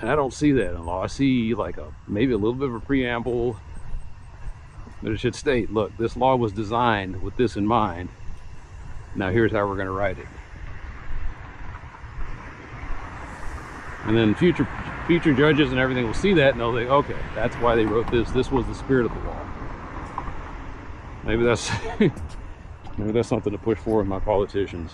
And I don't see that in law. I see like maybe a little bit of a preamble, but it should state, look, this law was designed with this in mind. Now here's how we're going to write it. And then future judges and everything will see that and they'll think, okay, that's why they wrote this. This was the spirit of the law. Maybe that's maybe that's something to push forward with my politicians.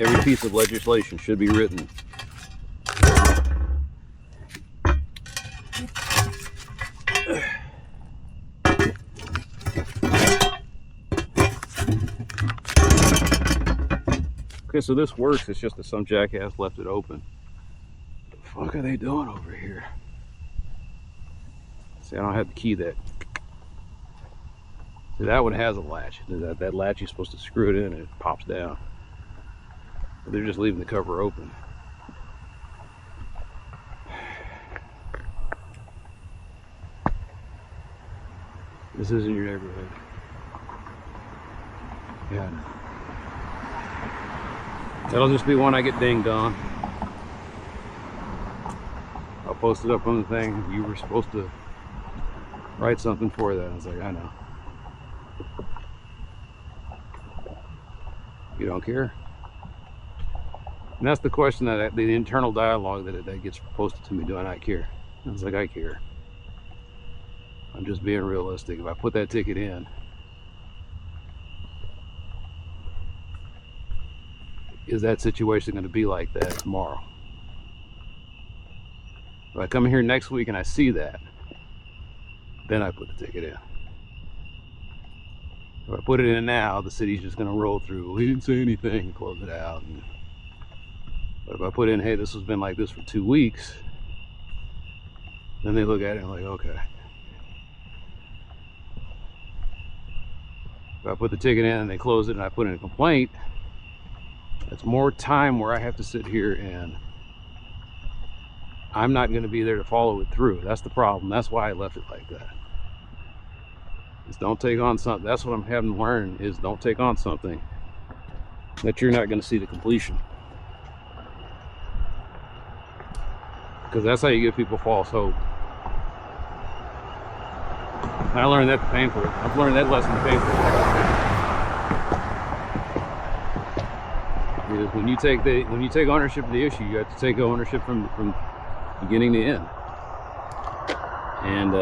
Every piece of legislation should be written. Okay, so this works. It's just that some jackass left it open. What the fuck are they doing over here? See, I don't have the key that. See, that one has a latch. That latch, you're supposed to screw it in and it pops down. But they're just leaving the cover open. This isn't your neighborhood. Yeah. That'll just be one I get dinged on. I'll post it up on the thing. You were supposed to write something for that. I was like, I know. You don't care? And that's the question, that the internal dialogue that gets posted to me. Do I not care? I was like, I care. I'm just being realistic. If I put that ticket in, is that situation going to be like that tomorrow? If I come here next week and I see that, then I put the ticket in. If I put it in now, the city's just going to roll through. We didn't say anything and close it out. But if I put in, hey, this has been like this for 2 weeks, then they look at it and like, okay. If I put the ticket in and they close it and I put in a complaint, that's more time where I have to sit here and I'm not going to be there to follow it through. That's the problem. That's why I left it like that. Is don't take on something. That's what I'm having to learn, is don't take on something that you're not going to see the completion. Because that's how you give people false hope. I learned that painful. I've learned that lesson painful. Because when you take ownership of the issue, you have to take ownership from beginning to end. And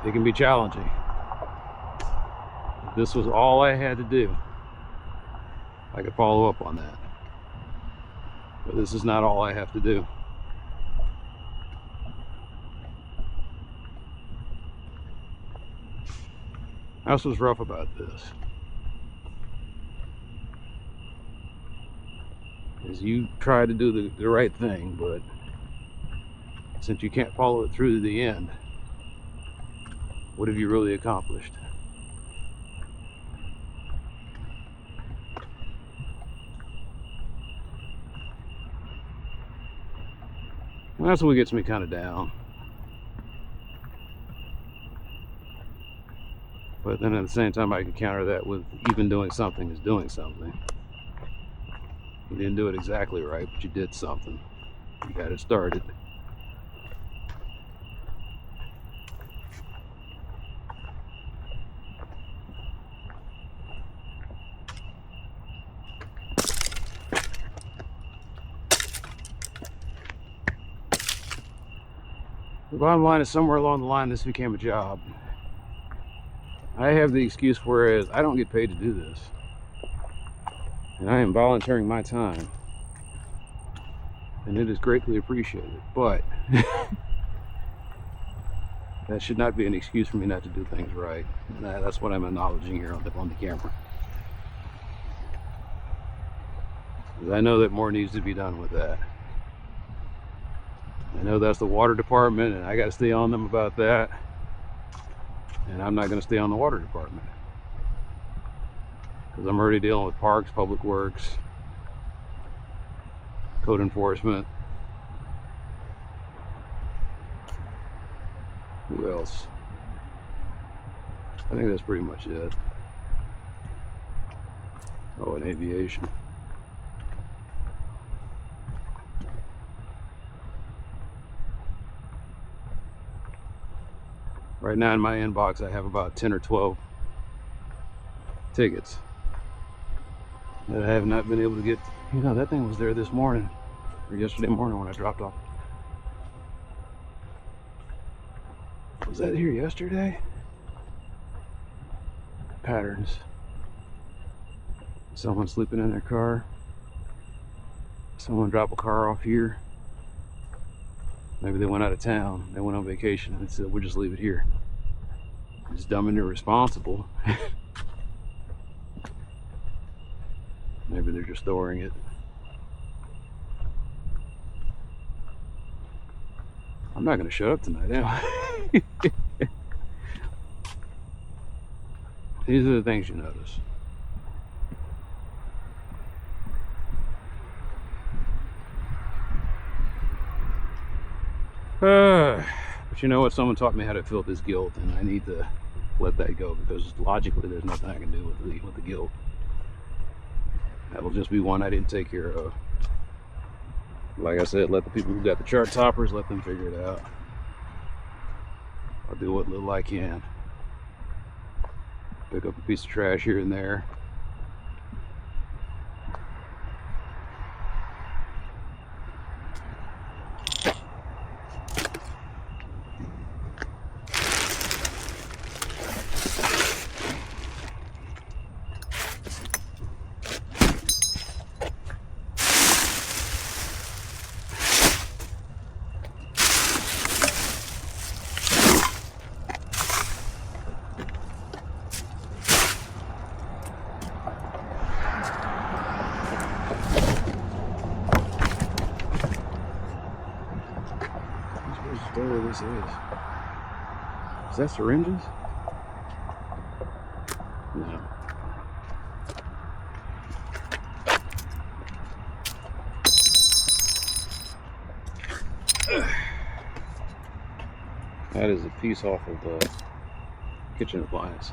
it can be challenging. If this was all I had to do, I could follow up on that. But this is not all I have to do. That's what's rough about this. Is you try to do the right thing, but since you can't follow it through to the end, what have you really accomplished? And that's what gets me kind of down. But then at the same time, I can counter that with even doing something is doing something. You didn't do it exactly right, but you did something. You got it started. The bottom line is, somewhere along the line, this became a job. I have the excuse whereas I don't get paid to do this. And I am volunteering my time. And it is greatly appreciated. But that should not be an excuse for me not to do things right. And that's what I'm acknowledging here on the camera. Because I know that more needs to be done with that. I know that's the water department, and I got to stay on them about that. And I'm not going to stay on the water department. Because I'm already dealing with parks, public works, code enforcement. Who else? I think that's pretty much it. Oh, and aviation. Right now in my inbox, I have about 10 or 12 tickets that I have not been able to get. You know, that thing was there this morning, or yesterday morning when I dropped off. Was that here yesterday? Patterns. Someone sleeping in their car. Someone dropped a car off here. Maybe they went out of town. They went on vacation and said, we'll just leave it here. It's dumb and irresponsible. Maybe they're just storing it. I'm not going to shut up tonight, am I? These are the things you notice. But you know what? Someone taught me how to feel this guilt, and I need to let that go because logically there's nothing I can do with the guilt. That'll just be one I didn't take care of. Like I said, let the people who got the chart toppers, let them figure it out. I'll do what little I can. Pick up a piece of trash here and there. Where this is that syringes? No. That is a piece off of the kitchen appliance.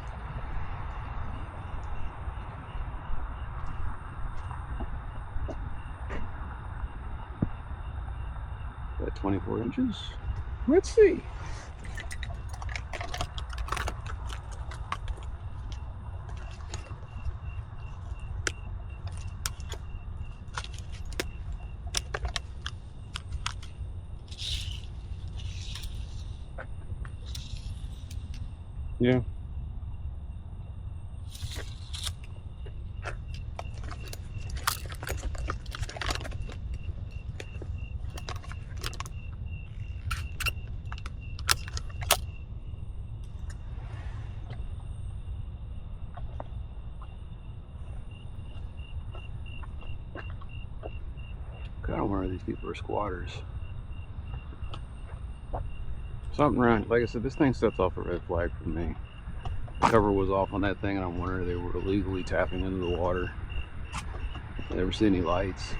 Is that 24 inches? Let's see. Yeah. I don't wonder if these people are squatters. Something wrong. Like I said, this thing sets off a red flag for me. The cover was off on that thing, and I'm wondering if they were illegally tapping into the water. I never see any lights.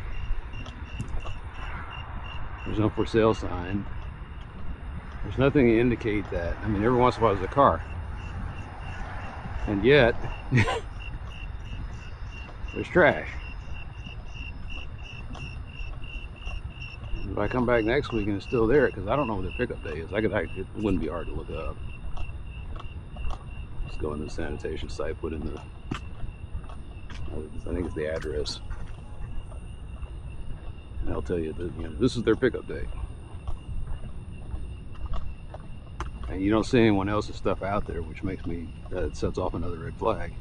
There's no for sale sign. There's nothing to indicate that. I mean, every once in a while there's a car. And yet, there's trash. If I come back next week and it's still there, because I don't know what the pickup day is, it wouldn't be hard to look up. Just go in the sanitation site, put in the, I think it's the address, and they'll tell you that, you know, this is their pickup date. And you don't see anyone else's stuff out there, which makes me, that sets off another red flag.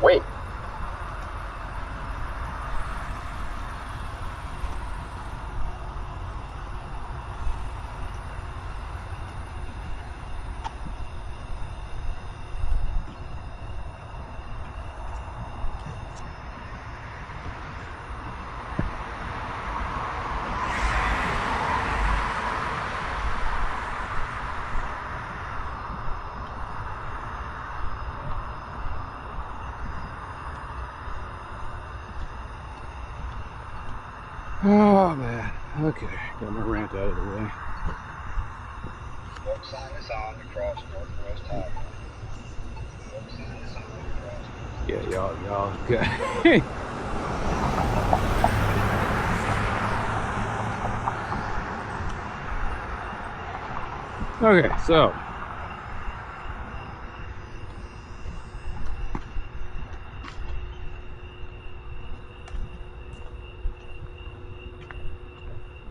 Wait. Oh man, okay, got my rant out of the way. Walk sign is on across Northwest Highway. Walk sign is on across. Yeah, y'all, okay. Okay, so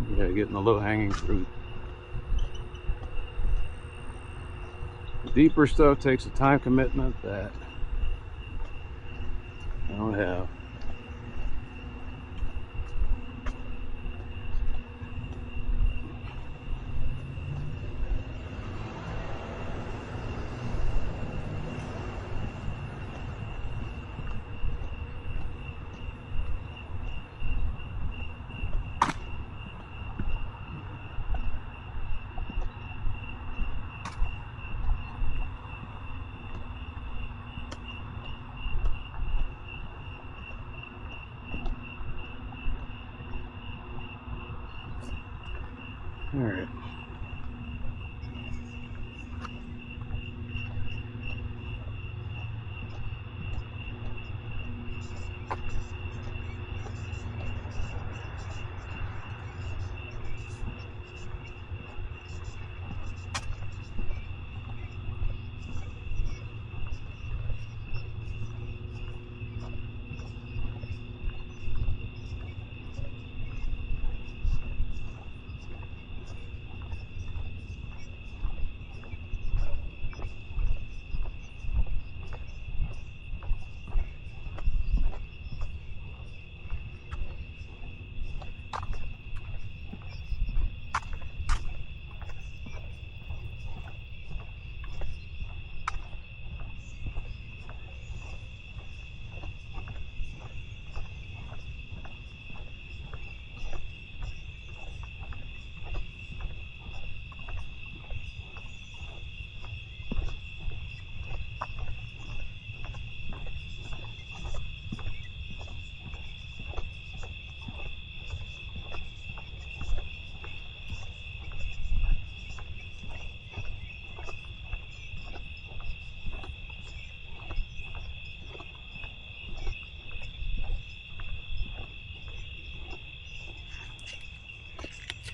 we gotta get in the low-hanging fruit. The deeper stuff takes a time commitment that I don't have. All right.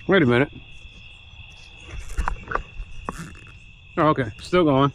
Wait a minute. Oh, okay, still going.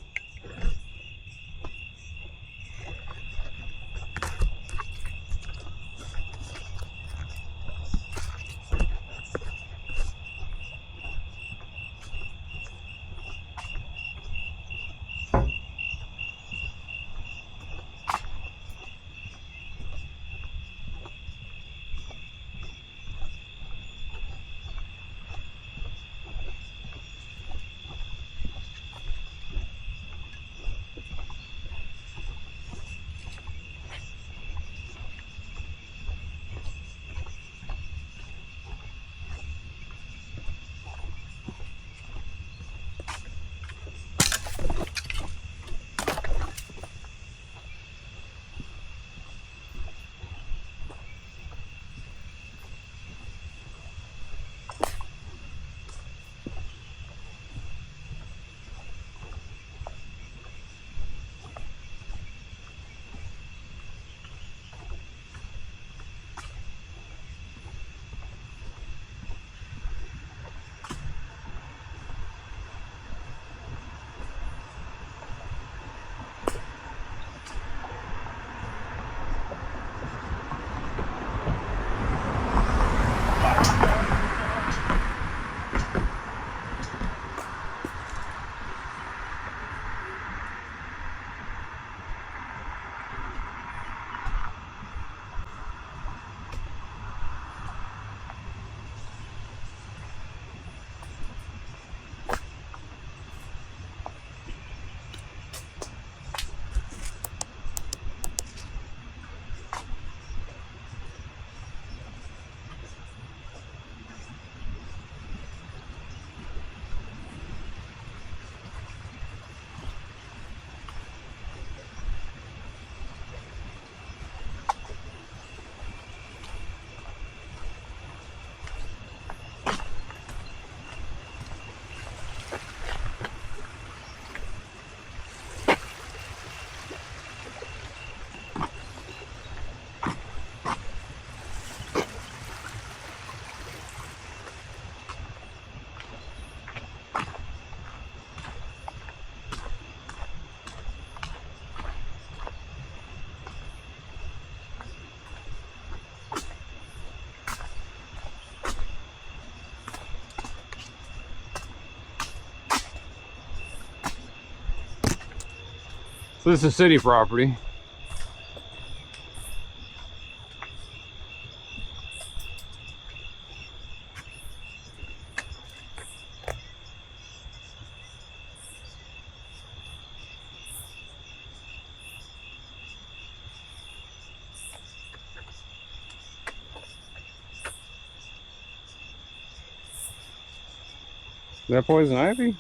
So this is city property. Is that poison ivy?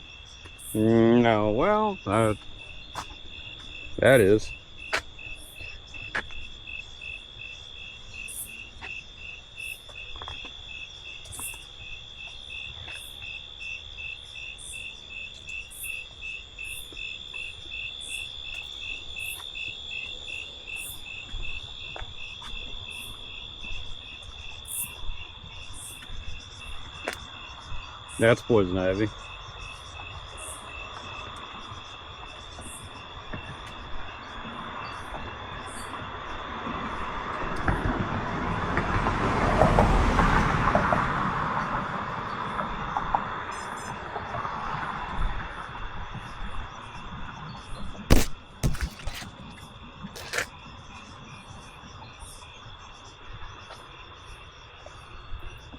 No, well, that is. That's poison ivy.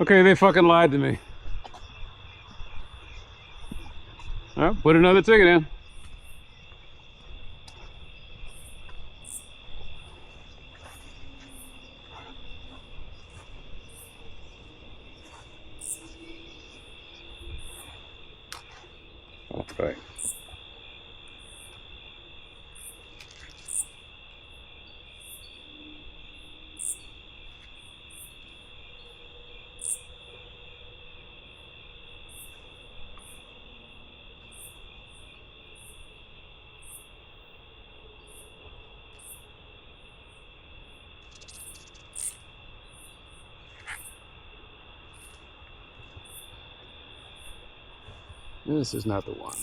Okay, they fucking lied to me. Well, put another ticket in. Okay. This is not the one.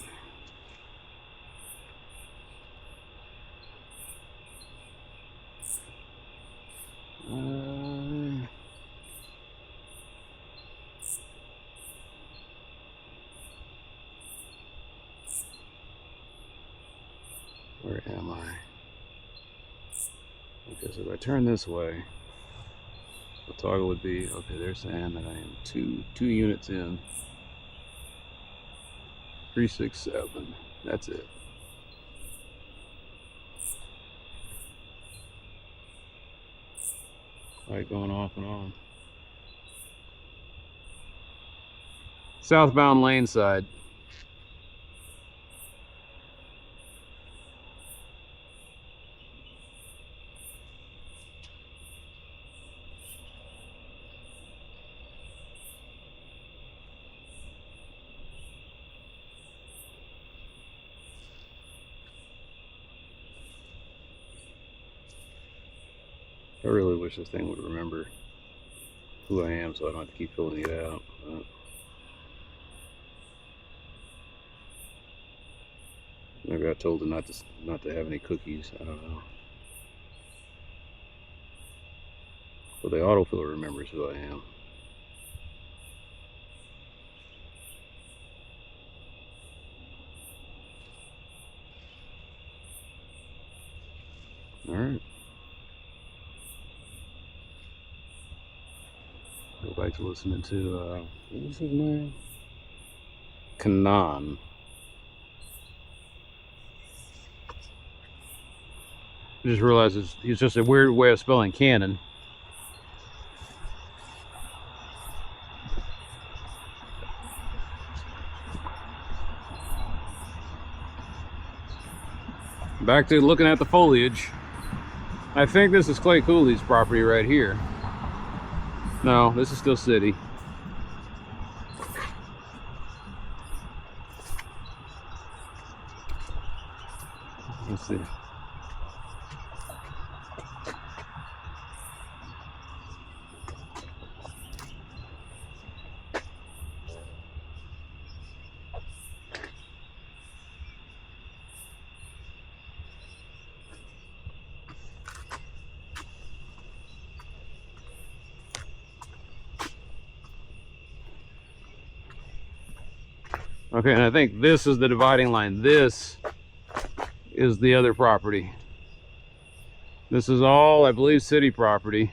Where am I? Because if I turn this way, the toggle would be, okay, they're saying that I am two units in. 367. That's it. Light going off and on. Southbound lane side. I really wish this thing would remember who I am so I don't have to keep filling it out. Maybe I told it not to have any cookies. I don't know. But the autofill remembers who I am. All right. Go back to listening to, what was his name? Kanan. I just realized it's just a weird way of spelling cannon. Back to looking at the foliage. I think this is Clay Cooley's property right here. No, this is still city. Let's see. Okay, and I think this is the dividing line. This is the other property. This is all, I believe, city property.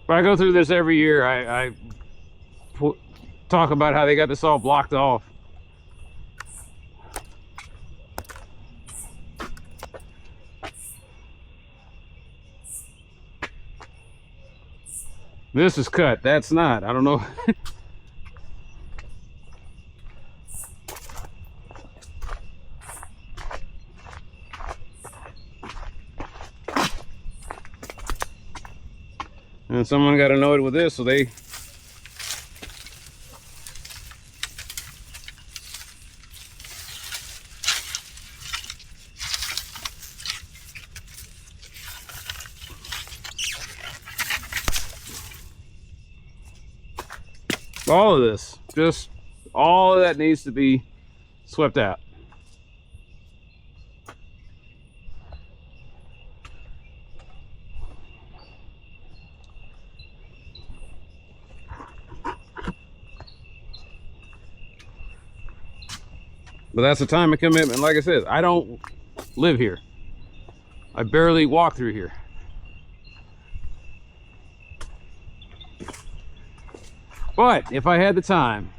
But I go through this every year. I talk about how they got this all blocked off. This is cut. That's not. I don't know. And someone got annoyed with this, so they all of this, just all of that needs to be swept out. But that's a time and commitment. Like I said, I don't live here. I barely walk through here. But if I had the time,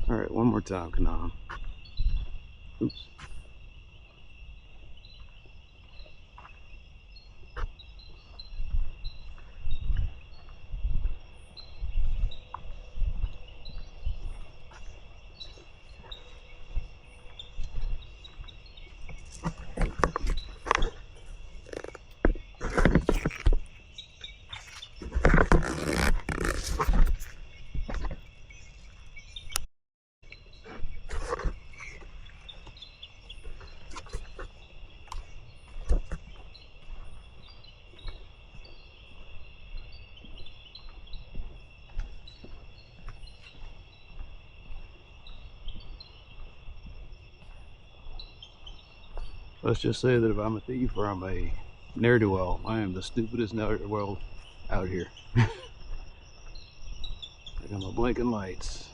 all right, one more time, Kanan. Oops. Let's just say that if I'm a thief or I'm a ne'er-do-well, I am the stupidest ne'er-do-well out here. I got my blinking lights.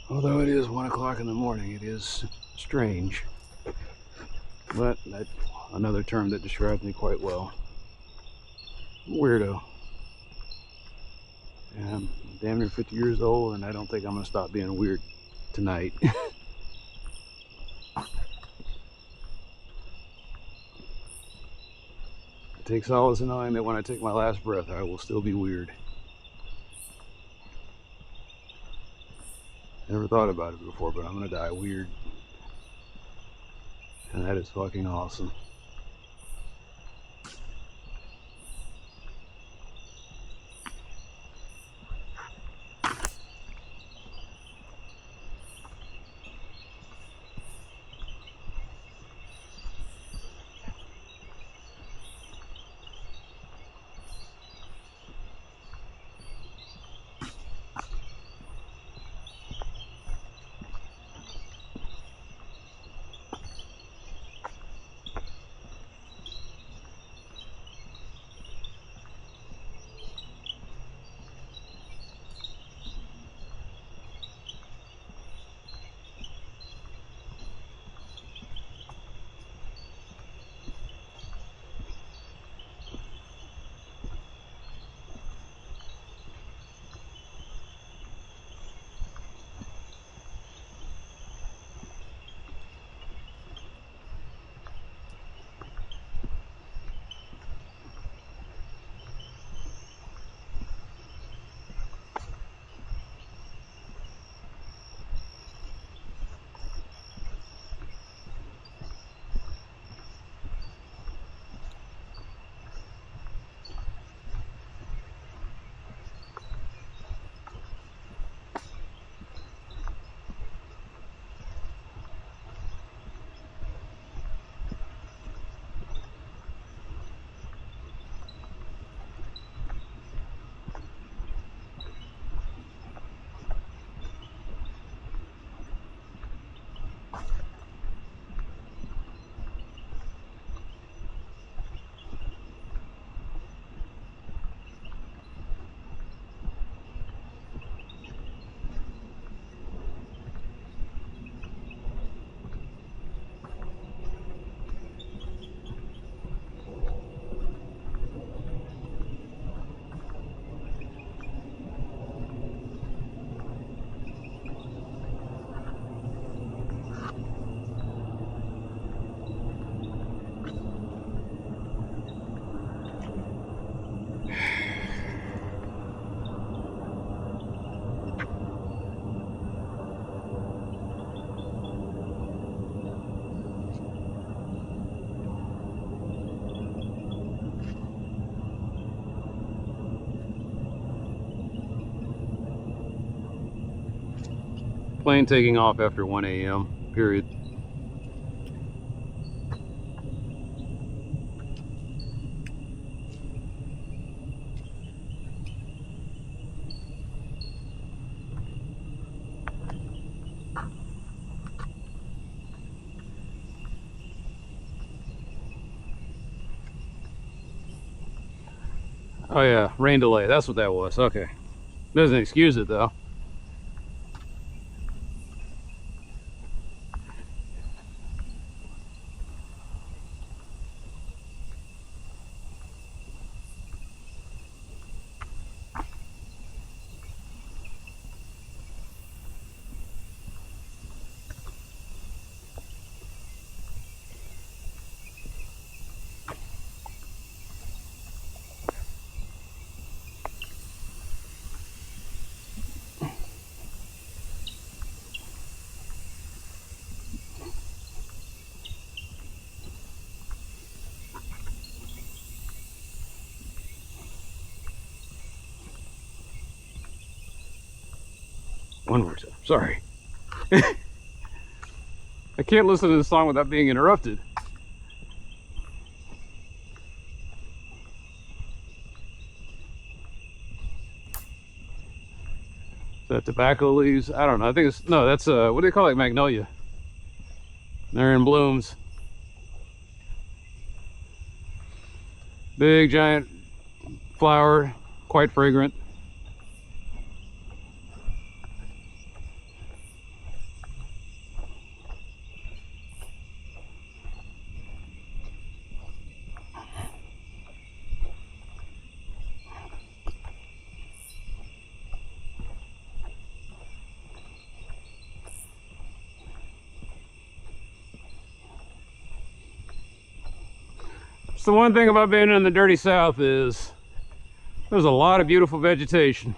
Although it is 1 o'clock in the morning, it is strange. But that's another term that describes me quite well. Weirdo. And I'm damn near 50 years old, and I don't think I'm going to stop being weird tonight. I take solace in knowing that when I take my last breath, I will still be weird. Never thought about it before, but I'm gonna die weird. And that is fucking awesome. Plane taking off after 1 a.m. period. Oh yeah, rain delay. That's what that was. Okay. Doesn't excuse it though. One more time. Sorry. I can't listen to the song without being interrupted. Is that tobacco leaves? I don't know. I think it's, no, that's what do they call it? Magnolia. They're in blooms. Big giant flower, quite fragrant. So one thing about being in the dirty South is there's a lot of beautiful vegetation.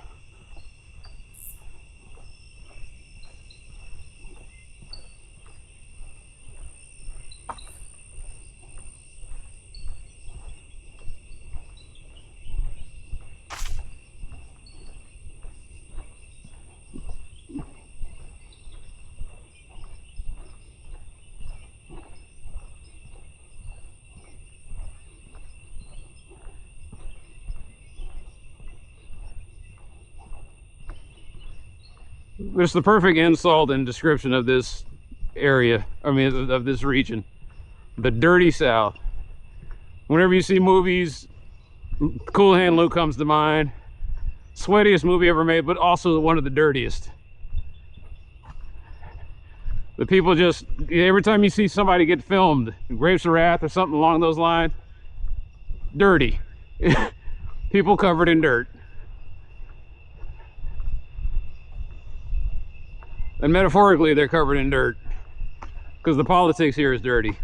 There's the perfect insult and description of this area, I mean, of this region. The dirty South. Whenever you see movies, Cool Hand Luke comes to mind. Sweatiest movie ever made, but also one of the dirtiest. The people just, every time you see somebody get filmed, Grapes of Wrath or something along those lines, dirty. People covered in dirt. And metaphorically, they're covered in dirt because the politics here is dirty.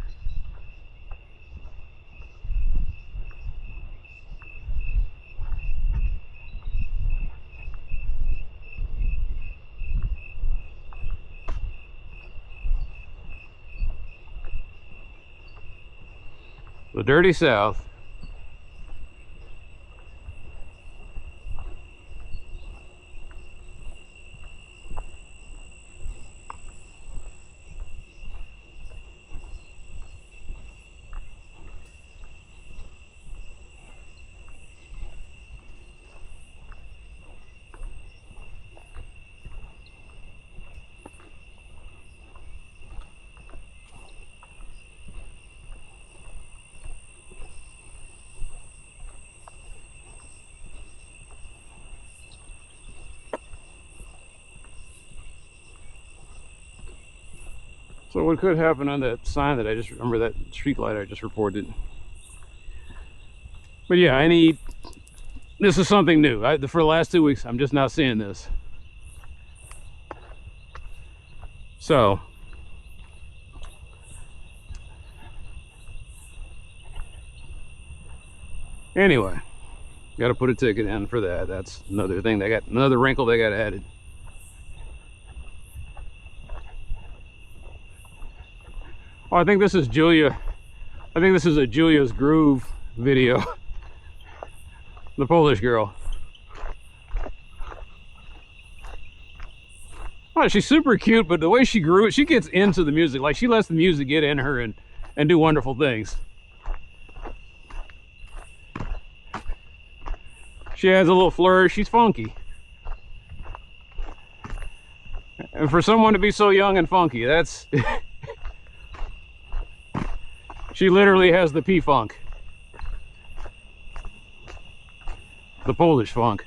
The dirty South. So what could happen on that sign that I just remember, that street light I just reported. But yeah, this is something new. For the last 2 weeks, I'm just not seeing this. So, anyway, got to put a ticket in for that. That's another thing. They got another wrinkle they got added. Oh, I think this is Julia. I think this is a Julia's Groove video. The Polish girl. Oh, she's super cute, but the way she grew it, she gets into the music. Like, she lets the music get in her and do wonderful things. She has a little flourish. She's funky. And for someone to be so young and funky, that's... She literally has the P-funk. The Polish funk.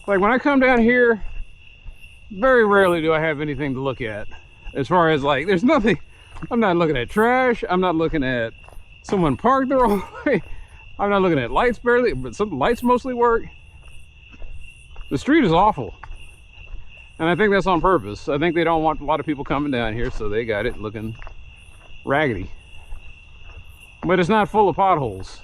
Like, when I come down here, very rarely do I have anything to look at. As far as, like, there's nothing. I'm not looking at trash. I'm not looking at someone parked the wrong way. I'm not looking at lights barely, but some lights mostly work. The street is awful. And I think that's on purpose. I think they don't want a lot of people coming down here, so they got it looking raggedy. But it's not full of potholes.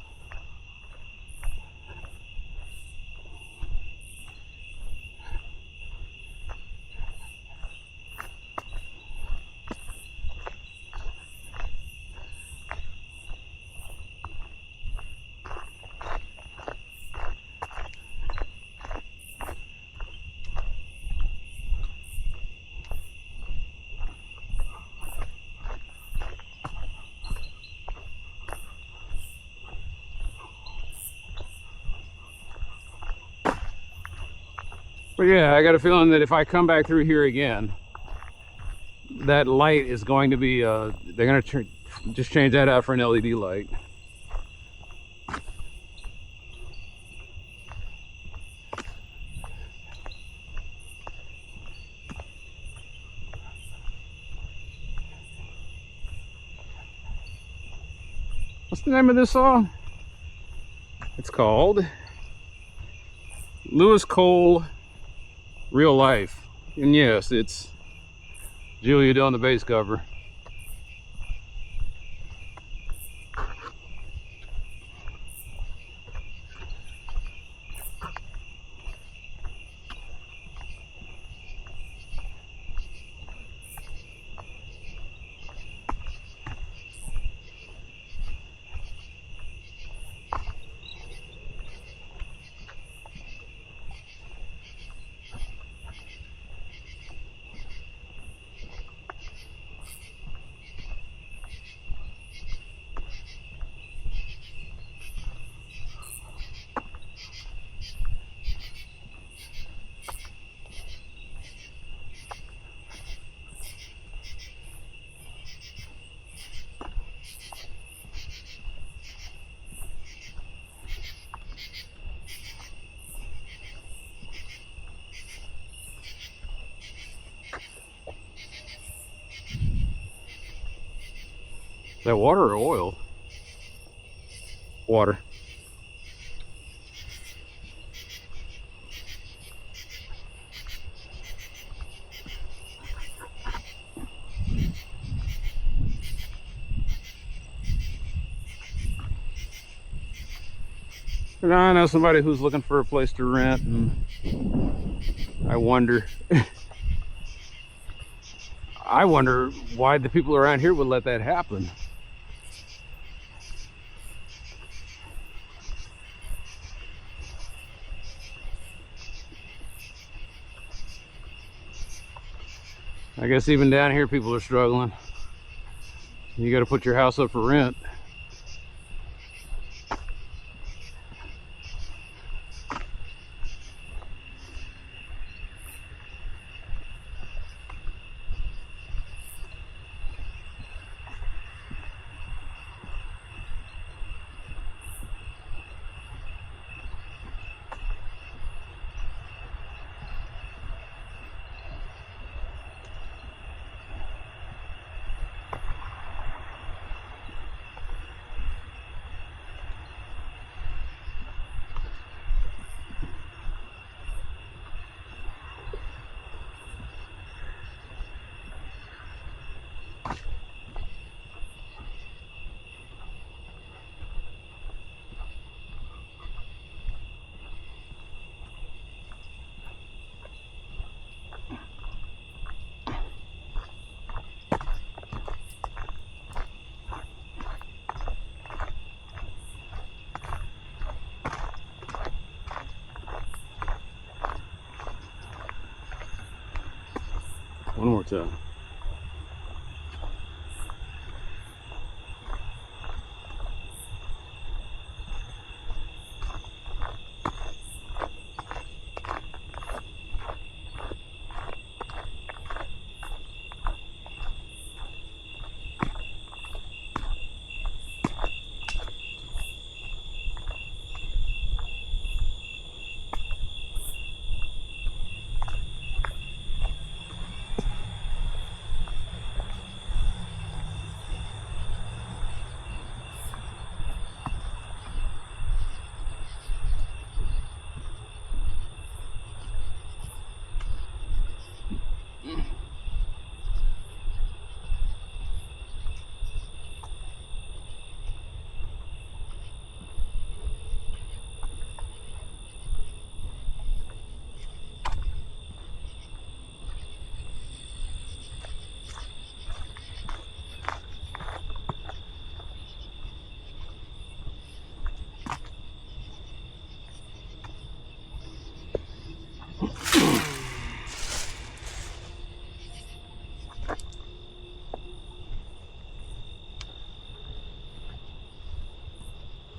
But yeah, I got a feeling that if I come back through here again, that light is going to be, they're going to just change that out for an LED light. What's the name of this song? It's called Lewis Cole Real Life. And yes, it's Julia doing the bass cover. Is that water or oil? Water. And I know somebody who's looking for a place to rent, and I wonder I wonder why the people around here would let that happen. I guess even down here people are struggling. You got to put your house up for rent. One more time.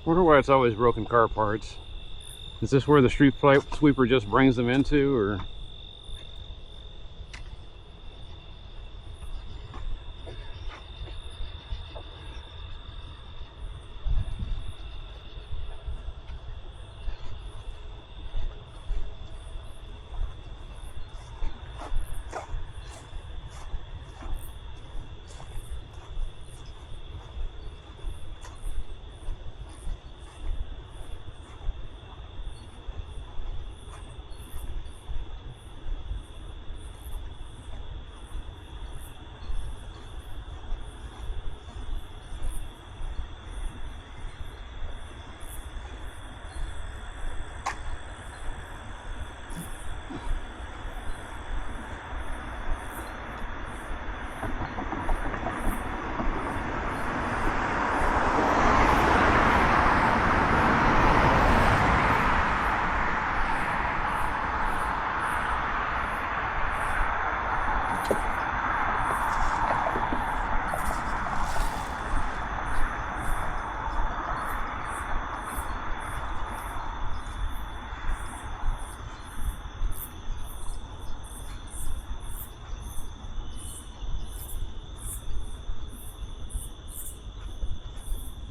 Wonder why it's always broken car parts. Is this where the street sweeper just brings them into, or?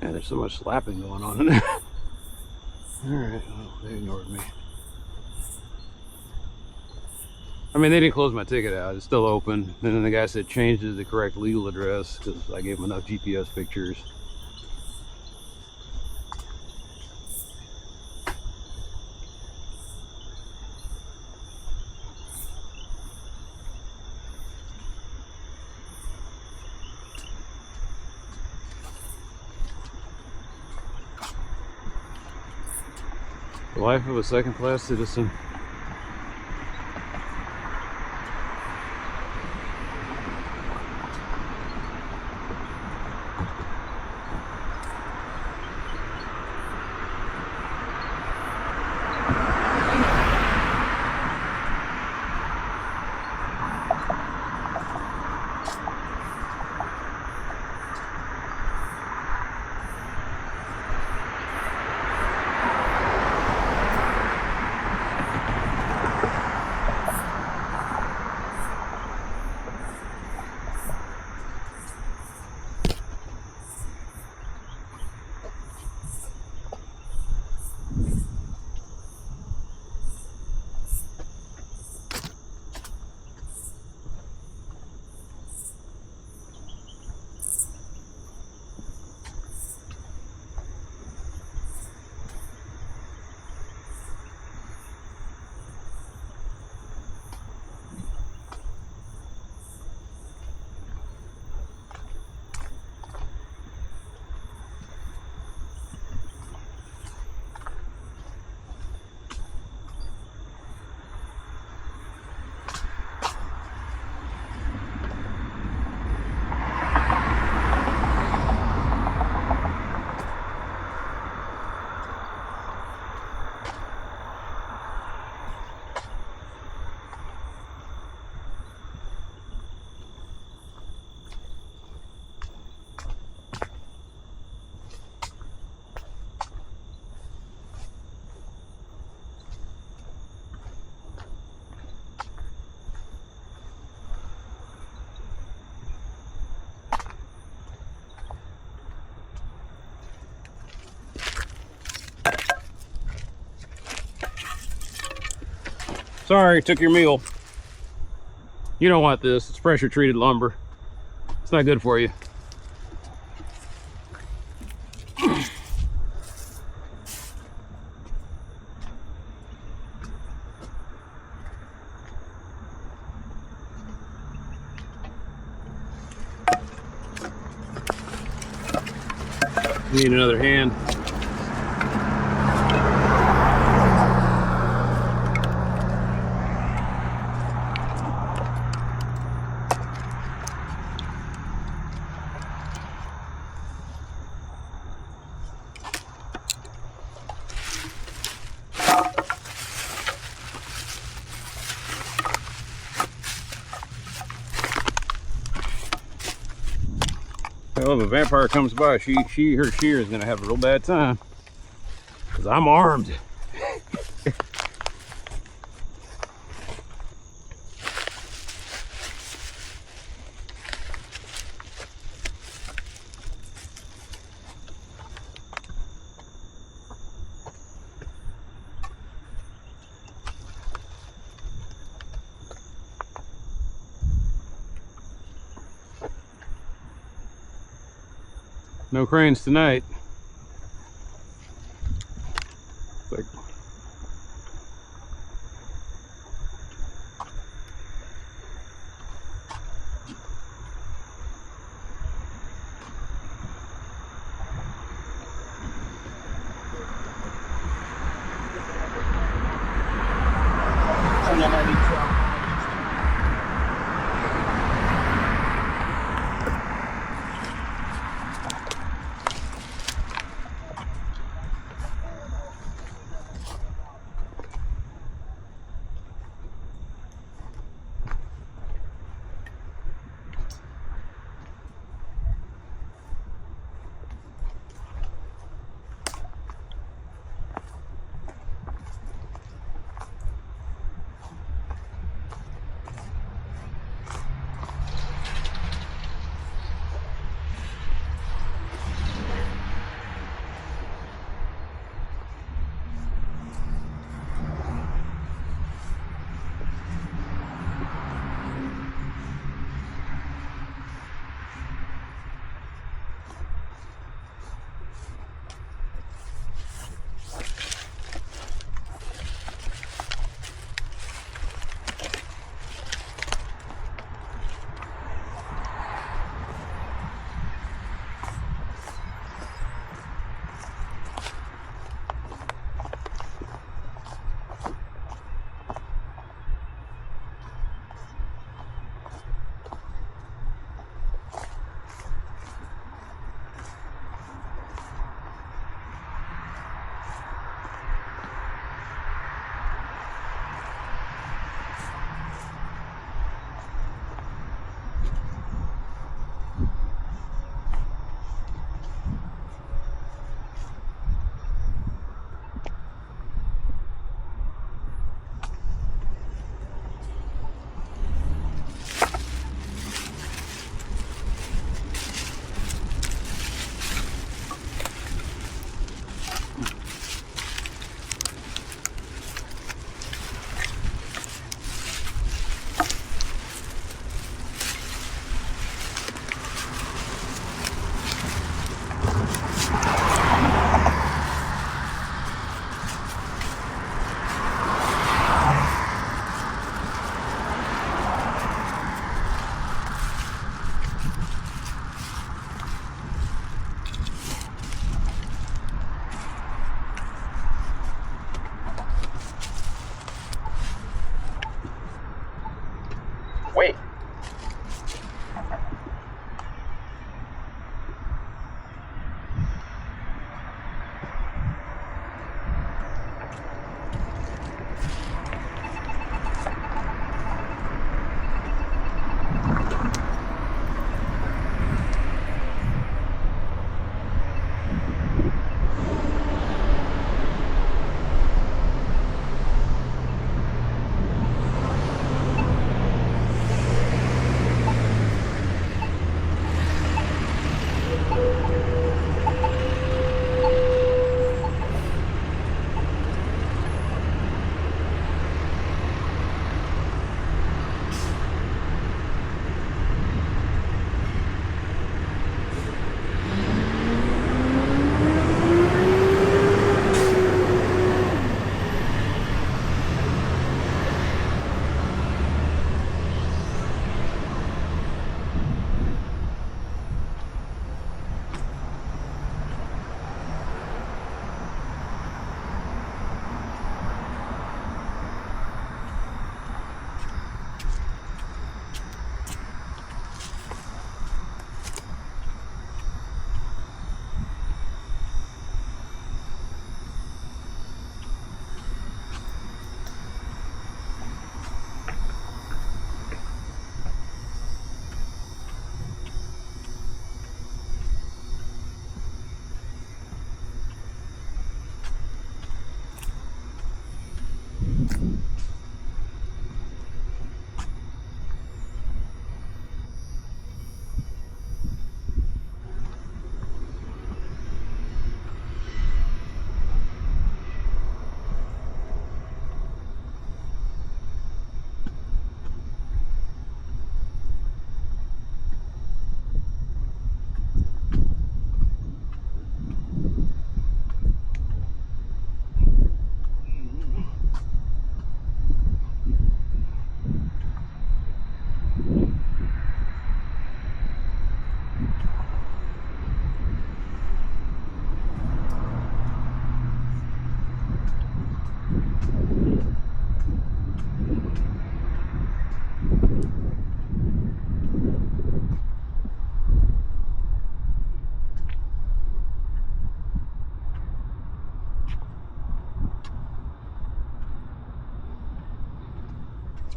Yeah, there's so much slapping going on in there. Alright, well, they ignored me. I mean, they didn't close my ticket out. It's still open. And then the guy said change to the correct legal address because I gave him enough GPS pictures. The life of a second-class citizen. Sorry, took your meal. You don't want this. It's pressure treated lumber. It's not good for you. Need another hand. Well, if a vampire comes by, she or shear is gonna have a real bad time. Because I'm armed. No cranes tonight. It's like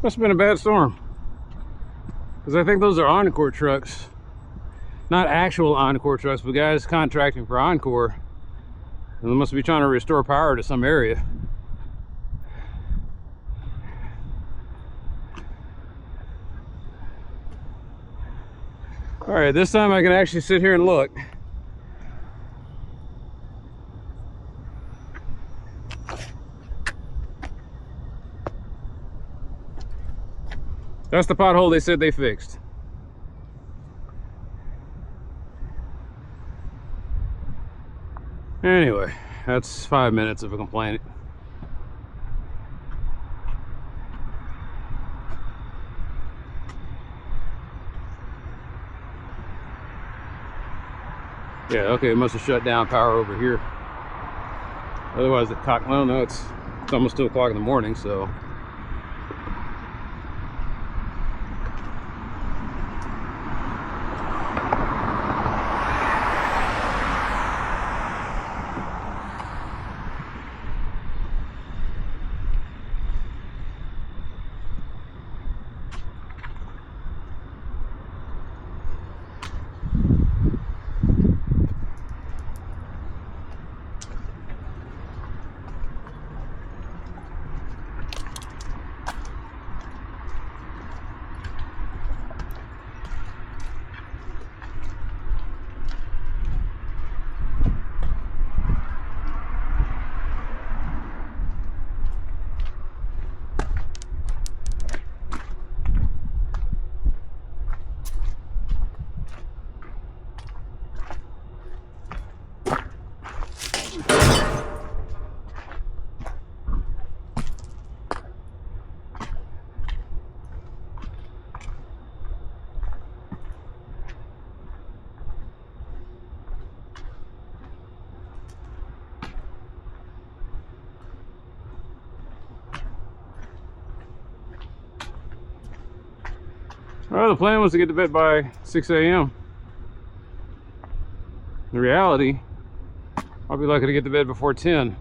Must have been a bad storm. Because I think those are Encore trucks. Not actual Encore trucks, but guys contracting for Encore. And they must be trying to restore power to some area. All right, this time I can actually sit here and look. That's the pothole they said they fixed. Anyway, that's 5 minutes of a complaint. Yeah, okay, it must have shut down power over here. Otherwise, the cock, well, no, it's almost 2 o'clock in the morning, so. Well, the plan was to get to bed by 6 a.m. The reality, I'll be lucky to get to bed before 10.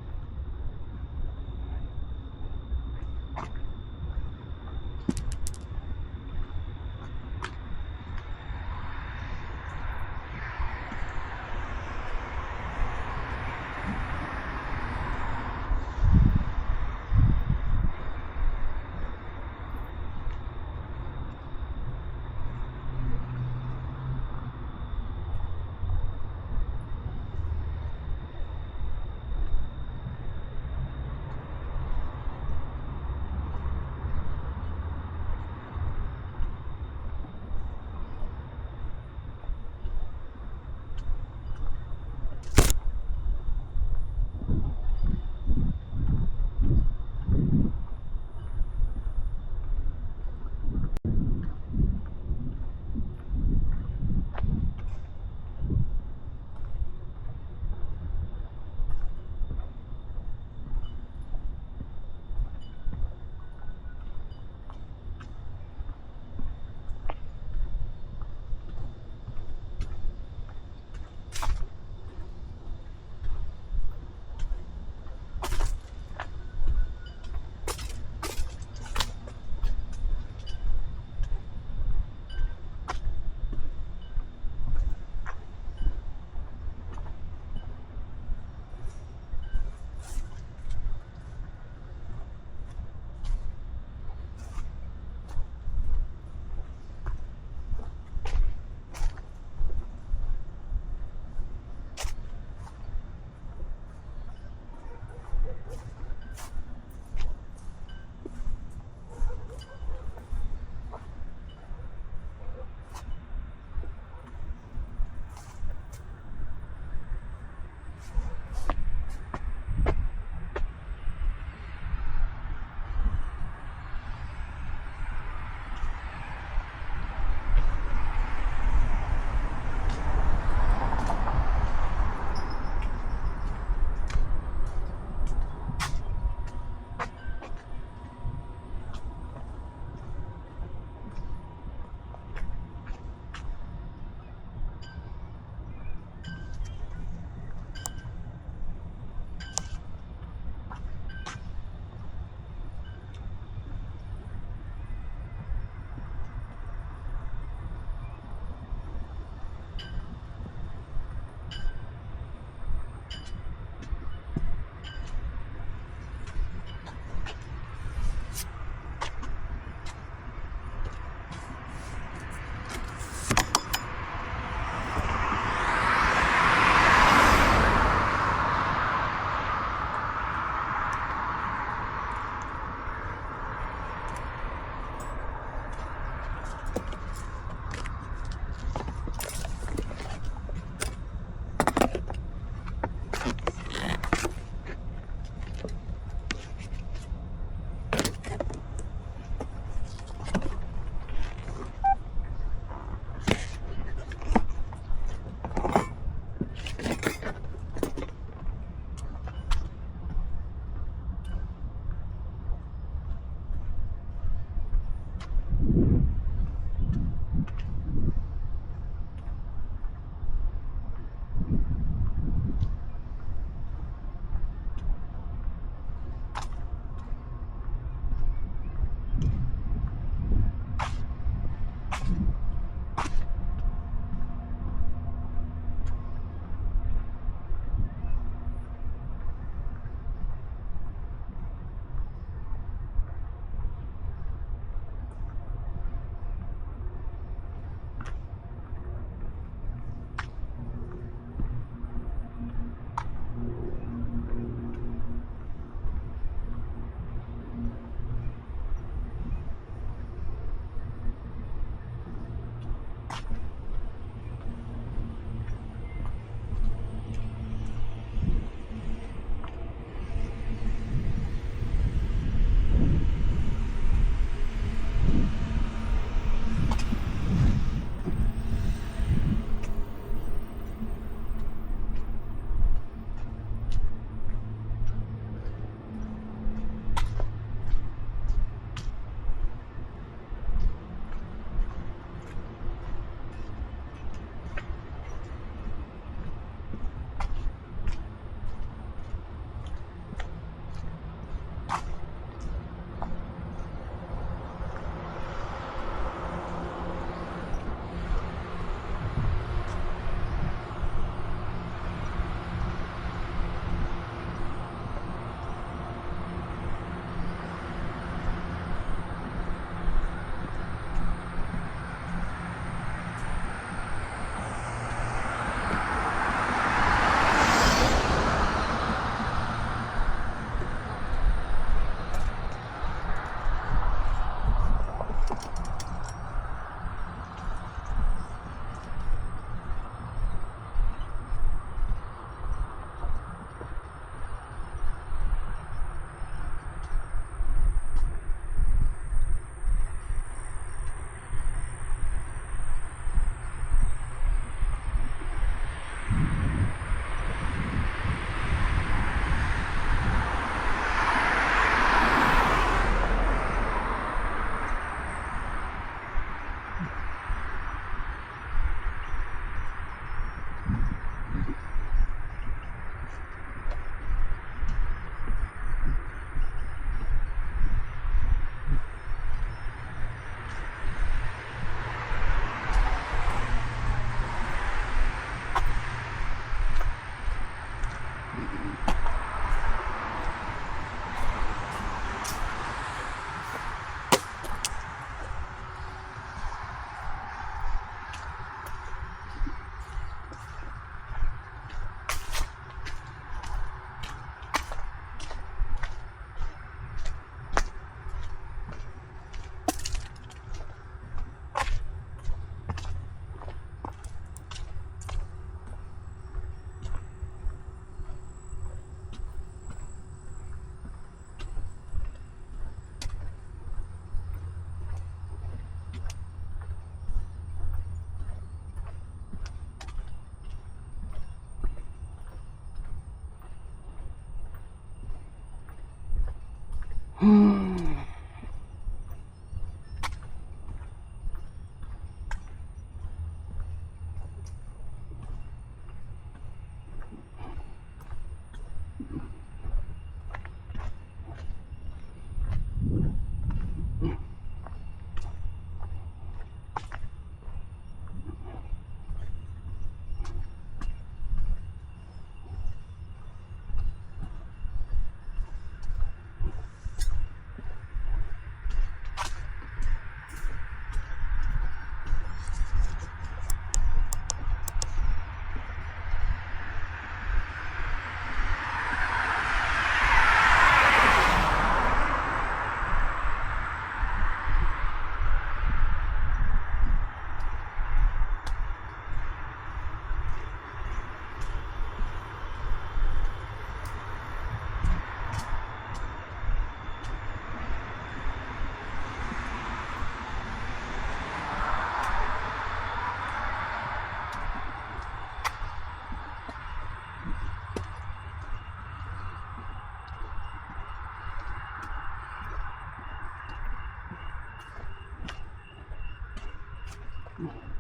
it.